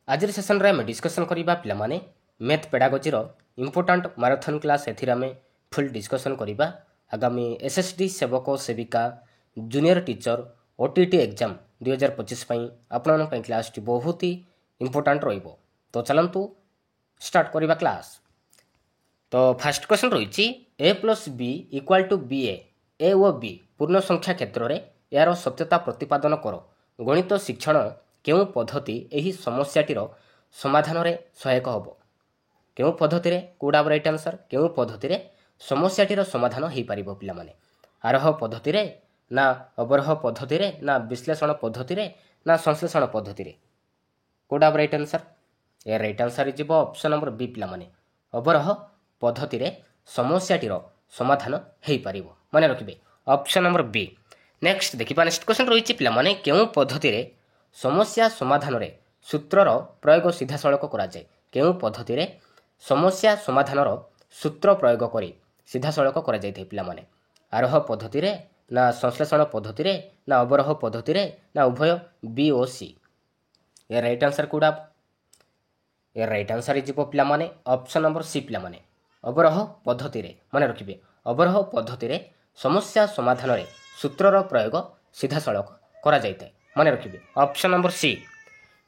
आज सेसन रे आम डिस्कसन करवा पे मैथ पेडागोजीर इंपोर्टाट माराथन क्लास एम फुल डिस्कसन करवा आगामी एसएसडी सेवक सेविका जूनियर टीचर ओटीटी एग्जाम 2025 आपण क्लास टी बहुत ही इंपोर्टाट रहिबो। तो चलतु स्टार्ट करवा क्लास। तो फास्ट क्वेश्चन रही A plus B equal to B A और बी पूर्ण संख्या क्षेत्र में यार सत्यता प्रतिपादन कर। गणित शिक्षण केउं पद्धति एही समस्याटीर समाधान रे सहायक होबो। केउं पद्धति रे कोडा राइट आंसर केउं पद्धति रे समस्याटीर समाधान हो पारिबो पिला माने। आरोह पद्धति रे ना अवरोह पद्धति रे ना विश्लेषण पद्धति रे ना संश्लेषण पद्धति रे कोडा right answer. A right answer is option number B पिला माने। अवरोह पद्धति रे समस्याटीर समाधान हो पारिबो माने रखिबे ऑप्शन नंबर बी। नेक्स्ट देखिबा नेक्स्ट क्वेश्चन रही पिला माने केउं पद्धति रे समस्या समाधान रे सूत्रर प्रयोग सीधा सड़क करा जाए। केउं पद्धति रे समस्या समाधान सूत्र प्रयोग करी सीधा सड़क करा जाए पिला माने। आरोह पद्धति रे ना संश्लेषण पद्धति रे ना अवरोह पद्धति रे ना उभय बी ओ सी। ये राइट आंसर कोडा ये राइट आंसर इज पिला माने ऑप्शन नंबर सी पिला माने। अवरोह पद्धति रे माने रखिबे अवरोह पद्धति रे समस्या समाधान रे सूत्रर प्रयोग सीधा सड़क करा जाए माने रखिबे ऑप्शन नंबर सी।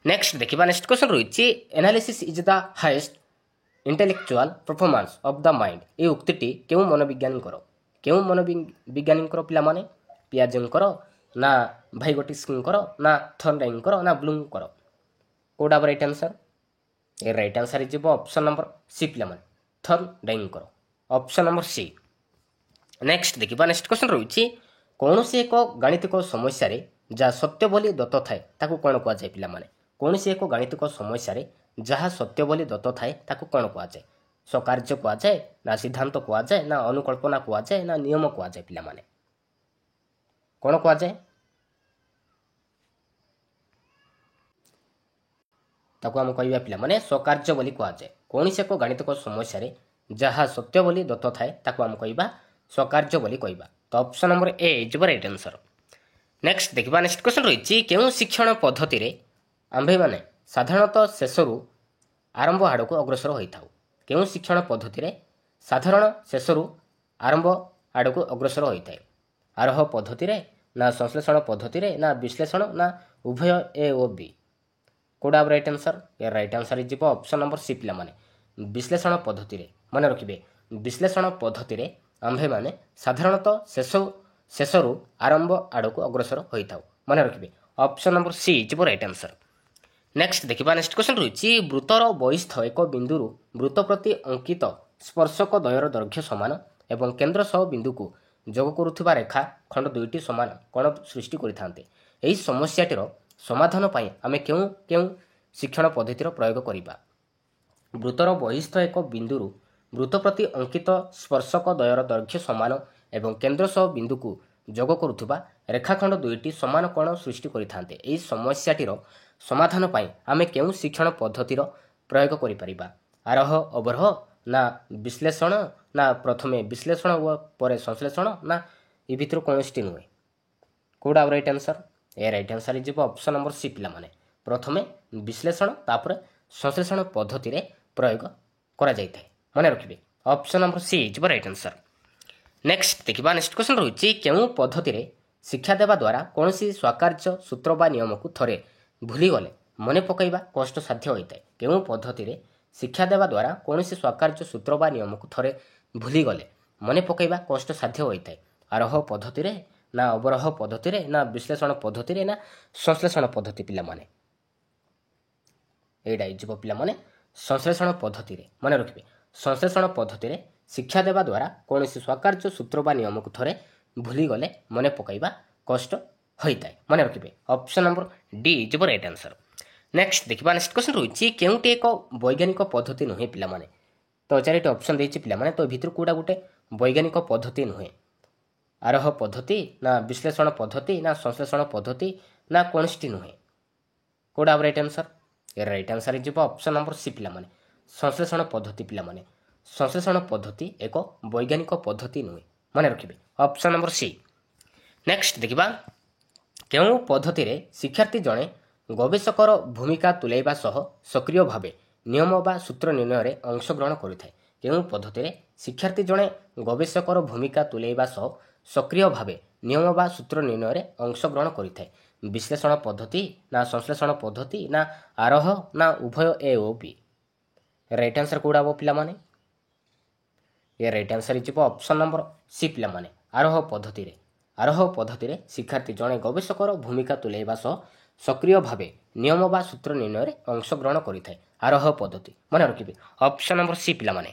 नेक्स्ट देखिबा नेक्स्ट क्वेश्चन रही analysis is the highest intellectual performance of the mind. ये उक्तिटी केउ मनोविज्ञानी पिला माने पियाजेंकर ना भाइगोटिस्कर ना थर्नडाइंकर ना ब्लूमकर कोडा right answer. A right answer is option number C पिला माने थर्नडाइंकर ऑप्शन नंबर सी। नेक्स्ट देखिबा नेक्स्ट क्वेश्चन रही कौन सी एक गाणितिक समस्या रे जहाँ सत्य बोली दत्त थाए ताकू कौन कह जाए पिला माने। कौन सी एक गाणितिक समस्या रे जहाँ सत्य बोली दत्त थाए ताकू कौन कह जाए। स्वकार्य कह जाए ना सिद्धांत कह जाए ना अनुकल्पना कह जाए ना नियम कह जाए पिला माने कौन कह जाए ताकू हम कहबा पिला माने स्वकार्य बोली कह जाए। कौन सी एक गाणितिक समस्या रे जहाँ सत्य बोली दत्त थाए ताकू हम कहबा स्वकार्य बोली कहबा। तो option number A is right answer. Next देखिबा नेक्स्ट क्वेश्चन रही केउं शिक्षण पद्धति रे आंभे माने साधारणतः शेषरु आरंभ आड़क अग्रसर होइथाउ। केउं शिक्षण पद्धति रे साधारण शेषरु आरंभ आड़क अग्रसर होइथाय। आरोह पद्धति रे ना संश्लेषण पद्धति रे ना विश्लेषण ना उभय ए ओ बी कोडा राइट आंसर। या right answer is option number C पिला माने विश्लेषण पद्धति रे माने रखिबे विश्लेषण पद्धति रे आंभे माने साधारणतः शेषरु आरंभ आड़क अग्रसर होइथाउ माने रखिबे option number C is right answer. Next देखिबा नेक्स्ट क्वेश्चन रही वृत्तर बहिस्थ एक बिंदु वृत्त प्रति अंकित स्पर्शक द्वयर दैर्घ्य समान एवं केन्द्र सह बिंदु को जोग करुवा रेखा खंड दुईटी समान कोण सृष्टि करिथांते। एही समस्याटीर समाधान पई आमे केउं केउं शिक्षण पद्धतिर प्रयोग करिबा। वृत्तर बहिस्थ एक बिंदु वृत्त प्रति अंकित स्पर्शक द्वयर दैर्घ्य समान एवं केन्द्र सह बिंदु को जोग करुवा रेखाखंड दुईटी समान कोण सृष्टि करिथांते। एही समस्याटीर समाधान पई आमे केउं शिक्षण पद्धतिर प्रयोग करि परिबा। आरोह अवरोह ना विश्लेषण ना प्रथमे विश्लेषण व परे संश्लेषण ना ए भितर कोनोटी नुहे कोडा right answer. A right answer is option number C पिला माने प्रथमे विश्लेषण तापर संश्लेषण पद्धति रे प्रयोग करा जायथाय माने रखिबे option number C is right answer. Next देखिबा नेक्स्ट क्वेश्चन रही केउं पद्धति रे शिक्षा देवा द्वारा कोनोसी स्वकार्य सूत्र बा नियम को थरे भूली गले मने पकाइबा कष्ट साध्य होइताय। केउं पद्धति रे शिक्षा देवा द्वारा कोनोसी स्वकार्य सूत्र बा नियम को थरे भूली गले मने पकाइबा कष्ट साध्य होइताय। आरोह पद्धति रे ना अवरोह पद्धति रे ना विश्लेषण पद्धति रे ना संश्लेषण पद्धति पिला माने एडा इजबो पिला माने संश्लेषण पद्धति रे माने रखिबे संश्लेषण पद्धति रे शिक्षा देवा द्वारा कोनोसी स्वकार्य सूत्र बा नियम को थरे भूली गले मने पकाइबा कष्ट होइताय माने रखिबे option number D is right answer. Next देखिबा नेक्स्ट क्वेश्चन रही केउंटी एक वैज्ञानिक पद्धति नुहे पिला माने। तो चारिटी ऑप्शन देछि पिला माने तो भितर कोडा गुटे वैज्ञानिक पद्धति नुहे। आरोह पद्धति ना विश्लेषण पद्धति ना संश्लेषण पद्धति ना कोनोटी नुहे कोडा right answer. A right answer is option number C पिला माने संश्लेषण पद्धति पिला माने संश्लेषण पद्धति एक वैज्ञानिक पद्धति नुहे माने रखिबे ऑप्शन नंबर सी। नेक्स्ट देखिबा केउं पद्धति रे शिक्षार्थी जणे ଗବେଷକର ଭୂମିକା ତୁଲାଇବା ସହ ସକ୍ରିୟ ଭାବେ ନିୟମ ବା ସୂତ୍ର ନିର୍ଣ୍ଣୟରେ ଅଂଶଗ୍ରହଣ କରିଥାଏ। କେଉଁ ପଦ୍ଧତିରେ ଶିକ୍ଷାର୍ଥୀ ଜଣେ ଗବେଷକର ଭୂମିକା ତୁଲାଇବା ସହ ସକ୍ରିୟ ଭାବେ ନିୟମ ବା ସୂତ୍ର ନିର୍ଣ୍ଣୟରେ ଅଂଶଗ୍ରହଣ କରିଥାଏ? ବିଶ୍ଳେଷଣ ପଦ୍ଧତି ନା ସଂଶ୍ଳେଷଣ ପଦ୍ଧତି ନା ଆରୋହ ନା ଉଭୟ ଏ ଓ ବି? ରାଇଟ୍ ଆନ୍ସର କେଉଁଟା ହେବ ପିଲାମାନେ? ଏ ରାଇଟ୍ ଆନ୍ସର ଯିବ ଅପସନ୍ ନମ୍ବର ସି ପିଲାମାନେ, ଆରୋହ ପଦ୍ଧତିରେ। ଆରୋହ ପଦ୍ଧତିରେ ଶିକ୍ଷାର୍ଥୀ ଜଣେ ଗବେଷକର ଭୂମିକା ତୁଲାଇବା ସହ ସକ୍ରିୟ ଭାବେ ନିୟମ ବା ସୂତ୍ର ନିର୍ଣ୍ଣୟରେ ଅଂଶଗ୍ରହଣ କରିଥାଏ। ଆରୋହ ପଦ୍ଧତି ମନେ ରଖିବେ, ଅପସନ୍ ନମ୍ବର ସି ପିଲାମାନେ।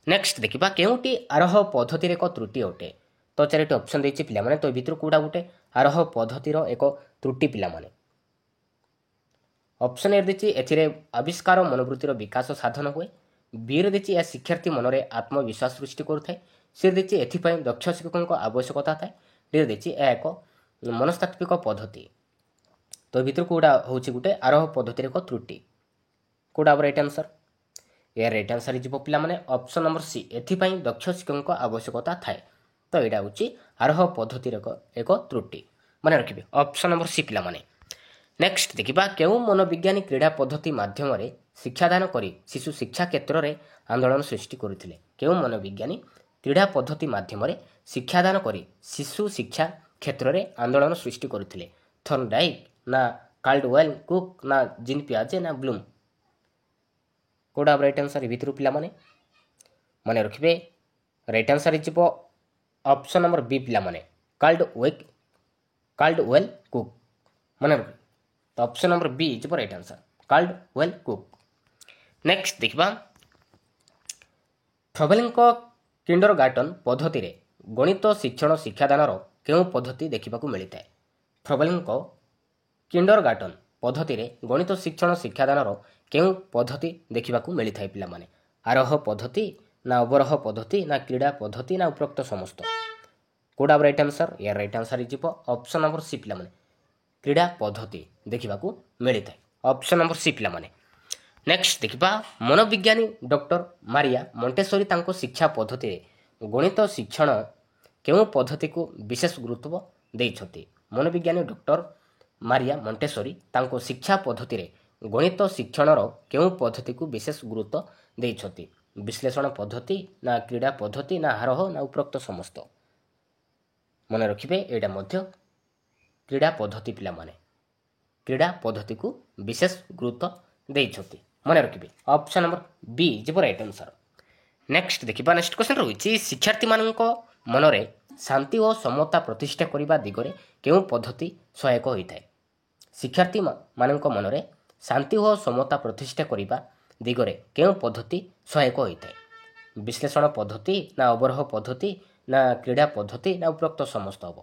ନେକ୍ସଟ ଦେଖିବା କେଉଁଟି ଆରୋହ ପଦ୍ଧତିରେ ଏକ ତ୍ରୁଟି ଅଟେ? ତ ଚାରିଟି ଅପସନ୍ ଦେଇଛି ପିଲାମାନେ, ତ ଏ ଭିତରୁ କେଉଁଟା ଗୋଟେ ଆରୋହ ପଦ୍ଧତିର ଏକ ତ୍ରୁଟି ପିଲାମାନେ? ଅପସନ୍ ଏ ଦେଇଛି ଏଥିରେ ଆବିଷ୍କାର ମନୋବୃତ୍ତିର ବିକାଶ ସାଧନ ହୁଏ। ବିରେ ଦେଇଛି ଏହା ଶିକ୍ଷାର୍ଥୀ ମନରେ ଆତ୍ମବିଶ୍ୱାସ ସୃଷ୍ଟି କରୁଥାଏ। ସି ଦେଇଛି ଏଥିପାଇଁ ଦକ୍ଷ ଶିକ୍ଷକଙ୍କ ଆବଶ୍ୟକତା ଥାଏ। ଡି ଦେଇଛି ଏହା ଏକ ମନସ୍ତାତ୍ତ୍ୱିକ ପଦ୍ଧତି। ତ ଏ ଭିତରୁ କେଉଁଟା ହେଉଛି ଗୋଟେ ଆରୋହ ପଦ୍ଧତିର ଏକ ତ୍ରୁଟି? କେଉଁଟା ହେବ ରାଇଟ୍ ଆନ୍ସର? ଏହା ରାଇଟ୍ ଆନ୍ସର ଯିବ ପିଲାମାନେ ଅପସନ୍ ନମ୍ବର ସି, ଏଥିପାଇଁ ଦକ୍ଷ ଶିକ୍ଷକଙ୍କ ଆବଶ୍ୟକତା ଥାଏ। ତ ଏଇଟା ହେଉଛି ଆରୋହ ପଦ୍ଧତିର ଏକ ତ୍ରୁଟି, ମନେ ରଖିବେ ଅପସନ୍ ନମ୍ବର ସି ପିଲାମାନେ। ନେକ୍ସଟ ଦେଖିବା କେଉଁ ମନୋବିଜ୍ଞାନୀ କ୍ରୀଡ଼ା ପଦ୍ଧତି ମାଧ୍ୟମରେ ଶିକ୍ଷାଦାନ କରି ଶିଶୁ ଶିକ୍ଷା କ୍ଷେତ୍ରରେ ଆନ୍ଦୋଳନ ସୃଷ୍ଟି କରିଥିଲେ? କେଉଁ ମନୋବିଜ୍ଞାନୀ କ୍ରୀଡ଼ା ପଦ୍ଧତି ମାଧ୍ୟମରେ ଶିକ୍ଷାଦାନ କରି ଶିଶୁ ଶିକ୍ଷା କ୍ଷେତ୍ରରେ ଆନ୍ଦୋଳନ ସୃଷ୍ଟି କରିଥିଲେ? ଥର୍ନଡାଇକ୍ ନା କାଲ୍ଡୱେଲ୍ କୁକ୍ ନା ଜିନ୍ ପିଆଜେ ନା ବ୍ଲୁମ୍? କେଉଁଟା ରାଇଟ୍ ଆନ୍ସର ଏ ଭିତରୁ ପିଲାମାନେ? ମନେ ରଖିବେ ରାଇଟ୍ ଆନ୍ସର ଯିବ ଅପସନ୍ ନମ୍ବର ବି ପିଲାମାନେ, କାଲ୍ଡୱେଲ୍ କୁକ୍, ମନେ ରଖିବେ। ତ ଅପସନ୍ ନମ୍ବର ବି ଯିବ ରାଇଟ୍ ଆନ୍ସର, କାଲ୍ଡୱେଲ୍ କୁକ୍। ନେକ୍ସଟ ଦେଖିବା ଫ୍ରବେଲଙ୍କ କିଣ୍ଡରଗାର୍ଟନ୍ ପଦ୍ଧତିରେ ଗଣିତ ଶିକ୍ଷଣ ଶିକ୍ଷାଦାନର କେଉଁ ପଦ୍ଧତି ଦେଖିବାକୁ ମିଳିଥାଏ? ଫ୍ରବେଲଙ୍କ କିଣ୍ଡରଗାର୍ଟନ୍ ପଦ୍ଧତିରେ ଗଣିତ ଶିକ୍ଷଣ ଶିକ୍ଷାଦାନର କେଉଁ ପଦ୍ଧତି ଦେଖିବାକୁ ମିଳିଥାଏ ପିଲାମାନେ? ଆରୋହ ପଦ୍ଧତି ନା ଅବରୋହ ପଦ୍ଧତି ନା କ୍ରୀଡ଼ା ପଦ୍ଧତି ନା ଉପରୋକ୍ତ ସମସ୍ତ? କେଉଁଟା ରାଇଟ୍ ଆନ୍ସର? ୟାର ରାଇଟ୍ ଆନ୍ସର ଯିବ ଅପସନ୍ ନମ୍ବର ସି ପିଲାମାନେ, କ୍ରୀଡ଼ା ପଦ୍ଧତି ଦେଖିବାକୁ ମିଳିଥାଏ। ଅପସନ୍ ନମ୍ବର ସି ପିଲାମାନେ। ନେକ୍ସଟ ଦେଖିବା ମନୋବିଜ୍ଞାନୀ ଡକ୍ଟର ମାରିଆ ମଣ୍ଟେସୋରି ତାଙ୍କ ଶିକ୍ଷା ପଦ୍ଧତିରେ ଗଣିତ ଶିକ୍ଷଣ କେଉଁ ପଦ୍ଧତିକୁ ବିଶେଷ ଗୁରୁତ୍ୱ ଦେଇଛନ୍ତି? ମନୋବିଜ୍ଞାନୀ ଡକ୍ଟର ମାରିଆ ମଣ୍ଟେସୋରି ତାଙ୍କ ଶିକ୍ଷା ପଦ୍ଧତିରେ ଗଣିତ ଶିକ୍ଷଣର କେଉଁ ପଦ୍ଧତିକୁ ବିଶେଷ ଗୁରୁତ୍ୱ ଦେଇଛନ୍ତି? ବିଶ୍ଳେଷଣ ପଦ୍ଧତି ନା କ୍ରୀଡ଼ା ପଦ୍ଧତି ନା ଆରୋହ ନା ଉପରୋକ୍ତ ସମସ୍ତ? ମନେ ରଖିବେ ଏଇଟା ମଧ୍ୟ କ୍ରୀଡ଼ା ପଦ୍ଧତି ପିଲାମାନେ, କ୍ରୀଡ଼ା ପଦ୍ଧତିକୁ ବିଶେଷ ଗୁରୁତ୍ୱ ଦେଇଛନ୍ତି, ମନେ ରଖିବେ ଅପସନ୍ ନମ୍ବର ବି ଯିବ ରାଇଟ୍ ଆନ୍ସର। ନେକ୍ସଟ ଦେଖିବା ନେକ୍ସଟ କ୍ୱେଶ୍ଚନ୍ ରହିଛି ଶିକ୍ଷାର୍ଥୀମାନଙ୍କ ମନରେ ଶାନ୍ତି ଓ ସମତା ପ୍ରତିଷ୍ଠା କରିବା ଦିଗରେ କେଉଁ ପଦ୍ଧତି ସହାୟକ ହୋଇଥାଏ? ଶିକ୍ଷାର୍ଥୀମାନଙ୍କ ମନରେ ଶାନ୍ତି ଓ ସମତା ପ୍ରତିଷ୍ଠା କରିବା ଦିଗରେ କେଉଁ ପଦ୍ଧତି ସହାୟକ ହୋଇଥାଏ? ବିଶ୍ଳେଷଣ ପଦ୍ଧତି ନା ଅବରୋହ ପଦ୍ଧତି ନା କ୍ରୀଡ଼ା ପଦ୍ଧତି ନା ଉପରୋକ୍ତ ସମସ୍ତ ହେବ?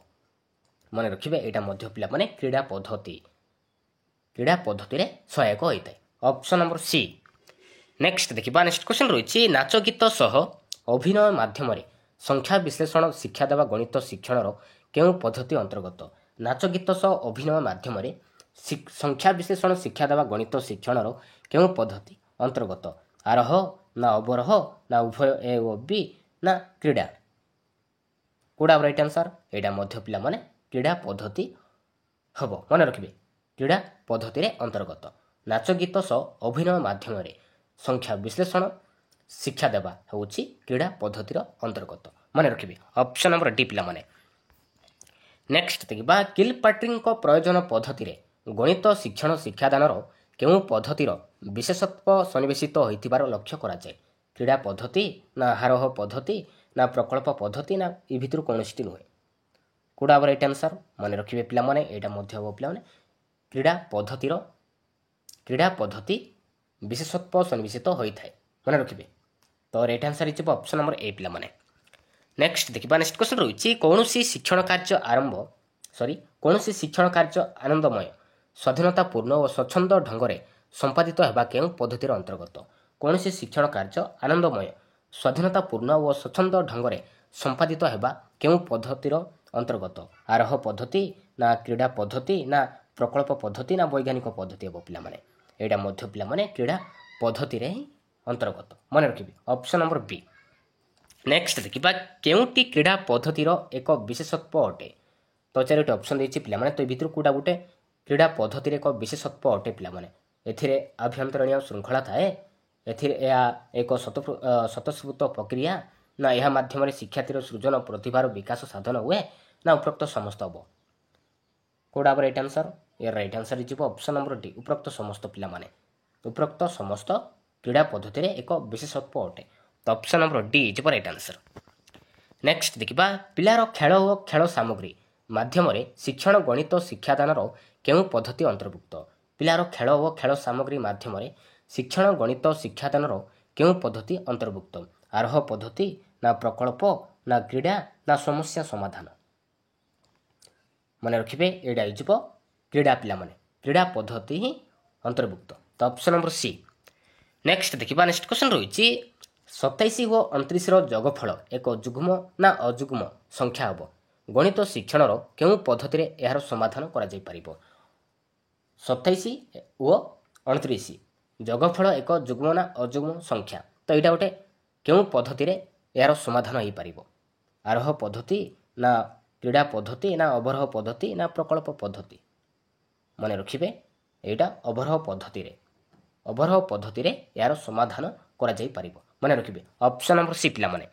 ମନେ ରଖିବେ ଏଇଟା ମଧ୍ୟ ପିଲାମାନେ କ୍ରୀଡ଼ା ପଦ୍ଧତିରେ ସହାୟକ ହୋଇଥାଏ, ଅପସନ୍ ନମ୍ବର ସି। ନେକ୍ସଟ ଦେଖିବା ନେକ୍ସଟ କ୍ୱେଶ୍ଚନ୍ ରହିଛି ନାଚ ଗୀତ ସହ ଅଭିନୟ ମାଧ୍ୟମରେ ସଂଖ୍ୟା ବିଶ୍ଳେଷଣ ଶିକ୍ଷା ଦେବା ଗଣିତ ଶିକ୍ଷଣର କେଉଁ ପଦ୍ଧତି ଅନ୍ତର୍ଗତ? ନାଚ ଗୀତ ସହ ଅଭିନୟ ମାଧ୍ୟମରେ ସଂଖ୍ୟା ବିଶ୍ଳେଷଣ ଶିକ୍ଷା ଦେବା ଗଣିତ ଶିକ୍ଷଣର କେଉଁ ପଦ୍ଧତି ଅନ୍ତର୍ଗତ? ଆରୋହ ନା ଅବରୋହ ନା ଉଭୟ ଏ ଓ ବି ନା କ୍ରୀଡ଼ା? କେଉଁଟା ରାଇଟ୍ ଆନ୍ସର? ଏଇଟା ମଧ୍ୟ ପିଲାମାନେ କ୍ରୀଡ଼ା ପଦ୍ଧତି ହେବ, ମନେ ରଖିବେ କ୍ରୀଡ଼ା ପଦ୍ଧତିରେ ଅନ୍ତର୍ଗତ। ନାଚ ଗୀତ ସହ ଅଭିନୟ ମାଧ୍ୟମରେ ସଂଖ୍ୟା ବିଶ୍ଳେଷଣ ଶିକ୍ଷା ଦେବା ହେଉଛି କ୍ରୀଡ଼ା ପଦ୍ଧତିର ଅନ୍ତର୍ଗତ, ମନେ ରଖିବେ ଅପସନ୍ ନମ୍ବର ଡି ପିଲାମାନେ। ନେକ୍ସଟ ଦେଖିବା କିଲପାଟ୍ରିଙ୍କ ପ୍ରୟୋଜନ ପଦ୍ଧତିରେ ଗଣିତ ଶିକ୍ଷଣ ଶିକ୍ଷାଦାନର କେଉଁ ପଦ୍ଧତିର ବିଶେଷତ୍ୱ ସନ୍ନିବେଶିତ ହୋଇଥିବାର ଲକ୍ଷ୍ୟ କରାଯାଏ? କ୍ରୀଡ଼ା ପଦ୍ଧତି ନା ଆରୋହ ପଦ୍ଧତି ନା ପ୍ରକଳ୍ପ ପଦ୍ଧତି ନା ଏ ଭିତରୁ କୌଣସିଟି ନୁହେଁ? କେଉଁଟା ହେବ ରାଇଟ୍ ଆନ୍ସର? ମନେ ରଖିବେ ପିଲାମାନେ ଏଇଟା ମଧ୍ୟ ହେବ ପିଲାମାନେ କ୍ରୀଡ଼ା ପଦ୍ଧତି ବିଶେଷତ୍ୱ ସନ୍ନିବେଶିତ ହୋଇଥାଏ, ମନେ ରଖିବେ। ତ ରାଇଟ୍ ଆନ୍ସର ହେଇଯିବ ଅପସନ୍ ନମ୍ବର ଏ ପିଲାମାନେ। ନେକ୍ସଟ ଦେଖିବା ନେକ୍ସଟ କ୍ୱେଶ୍ଚନ୍ ରହିଛି କୌଣସି ଶିକ୍ଷଣ କାର୍ଯ୍ୟ ଆନନ୍ଦମୟ ସ୍ୱାଧୀନତାପୂର୍ଣ୍ଣ ଓ ସ୍ୱଚ୍ଛନ୍ଦ ଢଙ୍ଗରେ ସମ୍ପାଦିତ ହେବା କେଉଁ ପଦ୍ଧତିର ଅନ୍ତର୍ଗତ? କୌଣସି ଶିକ୍ଷଣ କାର୍ଯ୍ୟ ଆନନ୍ଦମୟ ସ୍ୱାଧୀନତାପୂର୍ଣ୍ଣ ଓ ସ୍ୱଚ୍ଛନ୍ଦ ଢଙ୍ଗରେ ସମ୍ପାଦିତ ହେବା କେଉଁ ପଦ୍ଧତିର ଅନ୍ତର୍ଗତ? ଆରୋହ ପଦ୍ଧତି ନା କ୍ରୀଡ଼ା ପଦ୍ଧତି ନା ପ୍ରକଳ୍ପ ପଦ୍ଧତି ନା ବୈଜ୍ଞାନିକ ପଦ୍ଧତି ହେବ ପିଲାମାନେ? ଏଇଟା ମଧ୍ୟ ପିଲାମାନେ କ୍ରୀଡ଼ା ପଦ୍ଧତିରେ ହିଁ ଅନ୍ତର୍ଗତ, ମନେ ରଖିବେ ଅପସନ୍ ନମ୍ବର ବି। ନେକ୍ସଟ ଦେଖିବା କେଉଁଟି କ୍ରୀଡ଼ା ପଦ୍ଧତିର ଏକ ବିଶେଷତ୍ୱ ଅଟେ? ତ ଚାରିଟି ଅପସନ୍ ଦେଇଛି ପିଲାମାନେ, ତ ଏ ଭିତରୁ କେଉଁଟା ଗୋଟେ କ୍ରୀଡ଼ା ପଦ୍ଧତିରେ ଏକ ବିଶେଷତ୍ୱ ଅଟେ ପିଲାମାନେ। ଏଥିରେ ଆଭ୍ୟନ୍ତରୀଣ ଶୃଙ୍ଖଳା ଥାଏ। ଏଥିରେ ଏହା ଏକ ସ୍ୱତଃସ୍ଫୂର୍ତ୍ତ ପ୍ରକ୍ରିୟା ନା ଏହା ମାଧ୍ୟମରେ ଶିକ୍ଷାର୍ଥୀର ସୃଜନ ପ୍ରତିଭାର ବିକାଶ ସାଧନ ହୁଏ ନା ଉପରୋକ୍ତ ସମସ୍ତ ହେବ। କେଉଁଟା ହେବ ରାଇଟ୍ ଆନ୍ସର? ଏ ରାଇଟ୍ ଆନ୍ସର ଯିବ ଅପସନ୍ ନମ୍ବର ଡି, ଉପରୋକ୍ତ ସମସ୍ତ ପିଲାମାନେ। ଉପରୋକ୍ତ ସମସ୍ତ କ୍ରୀଡ଼ା ପଦ୍ଧତିରେ ଏକ ବିଶେଷତ୍ୱ ଅଟେ। ତ ଅପସନ୍ ନମ୍ବର ଡି ଯିବ ରାଇଟ୍ ଆନ୍ସର। ନେକ୍ସଟ ଦେଖିବା, ପିଲାର ଖେଳ ଓ ଖେଳ ସାମଗ୍ରୀ ମାଧ୍ୟମରେ ଶିକ୍ଷଣ ଗଣିତ ଶିକ୍ଷାଦାନର କେଉଁ ପଦ୍ଧତି ଅନ୍ତର୍ଭୁକ୍ତ? ପିଲାର ଖେଳ ଓ ଖେଳ ସାମଗ୍ରୀ ମାଧ୍ୟମରେ ଶିକ୍ଷଣ ଗଣିତ ଶିକ୍ଷାଦାନର କେଉଁ ପଦ୍ଧତି ଅନ୍ତର୍ଭୁକ୍ତ? ଆରୋହ ପଦ୍ଧତି ନା ପ୍ରକଳ୍ପ ନା କ୍ରୀଡ଼ା ନା ସମସ୍ୟା ସମାଧାନ? ମନେ ରଖିବେ ଏଇଟା ହେଇଯିବ କ୍ରୀଡ଼ା ପିଲାମାନେ। କ୍ରୀଡ଼ା ପଦ୍ଧତି ହିଁ ଅନ୍ତର୍ଭୁକ୍ତ। ତ ଅପସନ୍ ନମ୍ବର ସି। ନେକ୍ସଟ ଦେଖିବା, ନେକ୍ସଟ କ୍ୱେଶ୍ଚନ୍ ରହିଛି 27 ଓ 29ର ଯୋଗଫଳ ଏକ ଯୁଗ୍ମ ନା ଅଯୁଗ୍ମ ସଂଖ୍ୟା ହେବ? ଗଣିତ ଶିକ୍ଷଣର କେଉଁ ପଦ୍ଧତିରେ ଏହାର ସମାଧାନ କରାଯାଇପାରିବ? 27 ଓ 29 ଯୋଗଫଳ ଏକ ଯୁଗ୍ମ ନା ଅଯୁଗ୍ମ ସଂଖ୍ୟା। ତ ଏଇଟା ଗୋଟେ କେଉଁ ପଦ୍ଧତିରେ ଏହାର ସମାଧାନ ହୋଇପାରିବ? ଆରୋହ ପଦ୍ଧତି ନା କ୍ରୀଡ଼ା ପଦ୍ଧତି ନା ଅବରୋହ ପଦ୍ଧତି ନା ପ୍ରକଳ୍ପ ପଦ୍ଧତି? ମନେ ରଖିବେ ଏଇଟା ଅବରୋହ ପଦ୍ଧତିରେ ଏହାର ସମାଧାନ କରାଯାଇପାରିବ। ମନେ ରଖିବେ ଅପସନ୍ ନମ୍ବର ସି ପିଲାମାନେ।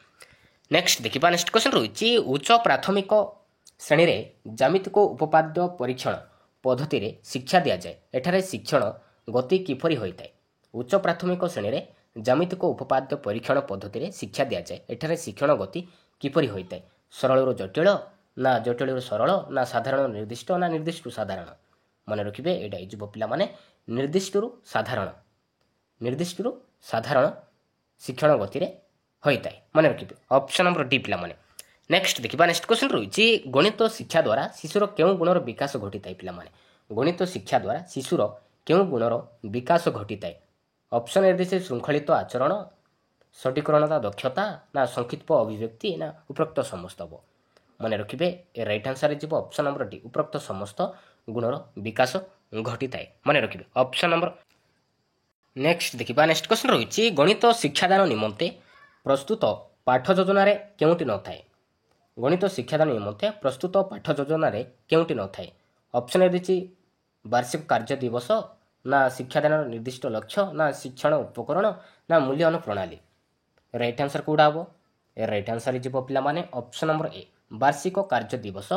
ନେକ୍ସଟ ଦେଖିବା, ନେକ୍ସଟ କ୍ୱେଶ୍ଚନ୍ ରହିଛି ଉଚ୍ଚ ପ୍ରାଥମିକ ଶ୍ରେଣୀରେ ଜ୍ୟାମିତିକ ଉପପାଦ୍ୟ ପରୀକ୍ଷଣ ପଦ୍ଧତିରେ ଶିକ୍ଷା ଦିଆଯାଏ। ଏଠାରେ ଶିକ୍ଷଣ ଗତି କିପରି ହୋଇଥାଏ? ଉଚ୍ଚ ପ୍ରାଥମିକ ଶ୍ରେଣୀରେ ଜ୍ୟାମିତିକ ଉପପାଦ୍ୟ ପରୀକ୍ଷଣ ପଦ୍ଧତିରେ ଶିକ୍ଷା ଦିଆଯାଏ। ଏଠାରେ ଶିକ୍ଷଣ ଗତି କିପରି ହୋଇଥାଏ? ସରଳରୁ ଜଟିଳ ନା ଜଟିଳରୁ ସରଳ ନା ସାଧାରଣ ନିର୍ଦ୍ଦିଷ୍ଟ ନା ନିର୍ଦ୍ଦିଷ୍ଟରୁ ସାଧାରଣ? ମନେ ରଖିବେ ଏଇଟା ହେଇଯିବ ପିଲାମାନେ ନିର୍ଦ୍ଦିଷ୍ଟରୁ ସାଧାରଣ ଶିକ୍ଷଣ ଗତିରେ ହୋଇଥାଏ। ମନେ ରଖିବେ ଅପସନ୍ ନମ୍ବର ଡି ପିଲାମାନେ। ନେକ୍ସଟ ଦେଖିବା, ନେକ୍ସଟ କ୍ୱେଶ୍ଚନ୍ ରହିଛି ଗଣିତ ଶିକ୍ଷା ଦ୍ୱାରା ଶିଶୁର କେଉଁ ଗୁଣର ବିକାଶ ଘଟିଥାଏ? ପିଲାମାନେ ଗଣିତ ଶିକ୍ଷା ଦ୍ୱାରା ଶିଶୁର କେଉଁ ଗୁଣର ବିକାଶ ଘଟିଥାଏ? ଅପସନ୍ ଏ ଦେଇଛି ଶୃଙ୍ଖଳିତ ଆଚରଣ, ସଠିକରଣତା ଦକ୍ଷତା ନା ସଂକ୍ଷିପ୍ତ ଅଭିବ୍ୟକ୍ତି ନା ଉପରୋକ୍ତ ସମସ୍ତ ହେବ। ମନେ ରଖିବେ ଏ ରାଇଟ୍ ଆନ୍ସର ଯିବ ଅପସନ୍ ନମ୍ବର ଡି, ଉପରୋକ୍ତ ସମସ୍ତ ଗୁଣର ବିକାଶ ଘଟିଥାଏ। ମନେ ରଖିବେ ଅପସନ୍ ନମ୍ବର। ନେକ୍ସଟ ଦେଖିବା, ନେକ୍ସଟ କ୍ୱେଶ୍ଚନ୍ ରହିଛି ଗଣିତ ଶିକ୍ଷାଦାନ ନିମନ୍ତେ ପ୍ରସ୍ତୁତ ପାଠ ଯୋଜନାରେ କେଉଁଟି ନଥାଏ? ଗଣିତ ଶିକ୍ଷାଦାନ ନିମନ୍ତେ ପ୍ରସ୍ତୁତ ପାଠ ଯୋଜନାରେ କେଉଁଟି ନଥାଏ? ଅପସନ୍ ଏ ଦେଇଛି ବାର୍ଷିକ କାର୍ଯ୍ୟ ଦିବସ ନା ଶିକ୍ଷାଦାନର ନିର୍ଦ୍ଦିଷ୍ଟ ଲକ୍ଷ୍ୟ ନା ଶିକ୍ଷଣ ଉପକରଣ ନା ମୂଲ୍ୟାୟନ ପ୍ରଣାଳୀ? ରାଇଟ୍ ଆନ୍ସର କେଉଁଟା ହେବ? ଏ ରାଇଟ୍ ଆନ୍ସର ଯିବ ପିଲାମାନେ ଅପସନ୍ ନମ୍ବର ଏ, ବାର୍ଷିକ କାର୍ଯ୍ୟ ଦିବସ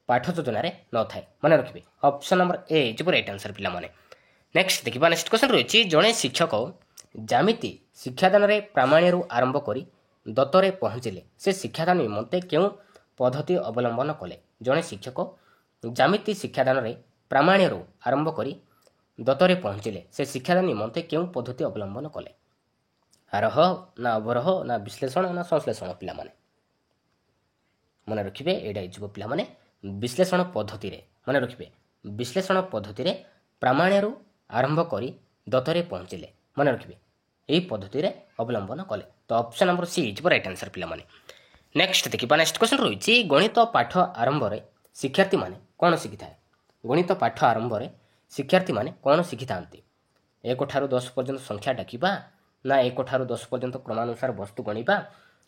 ପାଠ ଯୋଜନାରେ ନଥାଏ। ମନେ ରଖିବେ ଅପସନ୍ ନମ୍ବର ଏ ଯିବ ରାଇଟ୍ ଆନ୍ସର ପିଲାମାନେ। ନେକ୍ସଟ ଦେଖିବା, ନେକ୍ସଟ କ୍ୱେଶ୍ଚନ୍ ରହିଛି ଜଣେ ଶିକ୍ଷକ ଜ୍ୟାମିତି ଶିକ୍ଷାଦାନରେ ପ୍ରାମାଣ୍ୟରୁ ଆରମ୍ଭ କରି ଦତ୍ତରେ ପହଞ୍ଚିଲେ ସେ ଶିକ୍ଷାଦାନ ନିମନ୍ତେ କେଉଁ ପଦ୍ଧତି ଅବଲମ୍ବନ କଲେ? ଜଣେ ଶିକ୍ଷକ ଜ୍ୟାମିତି ଶିକ୍ଷାଦାନରେ ପ୍ରାମାଣ୍ୟରୁ ଆରମ୍ଭ କରି ଦତ୍ତରେ ପହଞ୍ଚିଲେ ସେ ଶିକ୍ଷାଦାନ ନିମନ୍ତେ କେଉଁ ପଦ୍ଧତି ଅବଲମ୍ବନ କଲେ? ଆରୋହ ନା ଅବରୋହ ନା ବିଶ୍ଳେଷଣ ନା ସଂଶ୍ଳେଷଣ? ପିଲାମାନେ ମନେ ରଖିବେ ଏଇଟା ହେଇଯିବ ପିଲାମାନେ ବିଶ୍ଳେଷଣ ପଦ୍ଧତିରେ। ମନେ ରଖିବେ ବିଶ୍ଳେଷଣ ପଦ୍ଧତିରେ ପ୍ରାମାଣ୍ୟରୁ ଆରମ୍ଭ କରି ଦତ୍ତରେ ପହଞ୍ଚିଲେ। ମନେ ରଖିବେ ଏହି ପଦ୍ଧତିରେ ଅବଲମ୍ବନ କଲେ। ତ ଅପସନ୍ ନମ୍ବର ସି ଯିବ ରାଇଟ୍ ଆନ୍ସର ପିଲାମାନେ। ନେକ୍ସଟ ଦେଖିବା, ନେକ୍ସଟ କ୍ୱେଶ୍ଚନ୍ ରହିଛି ଗଣିତ ପାଠ ଆରମ୍ଭରେ ଶିକ୍ଷାର୍ଥୀମାନେ କ'ଣ ଶିଖିଥାଏ? ଗଣିତ ପାଠ ଆରମ୍ଭରେ ଶିକ୍ଷାର୍ଥୀମାନେ କ'ଣ ଶିଖିଥାନ୍ତି? 1 ଠାରୁ 10 ପର୍ଯ୍ୟନ୍ତ ସଂଖ୍ୟା ଡାକିବା ନା 1 ଠାରୁ 10 ପର୍ଯ୍ୟନ୍ତ କ୍ରମାନୁସାର ବସ୍ତୁ ଗଣିବା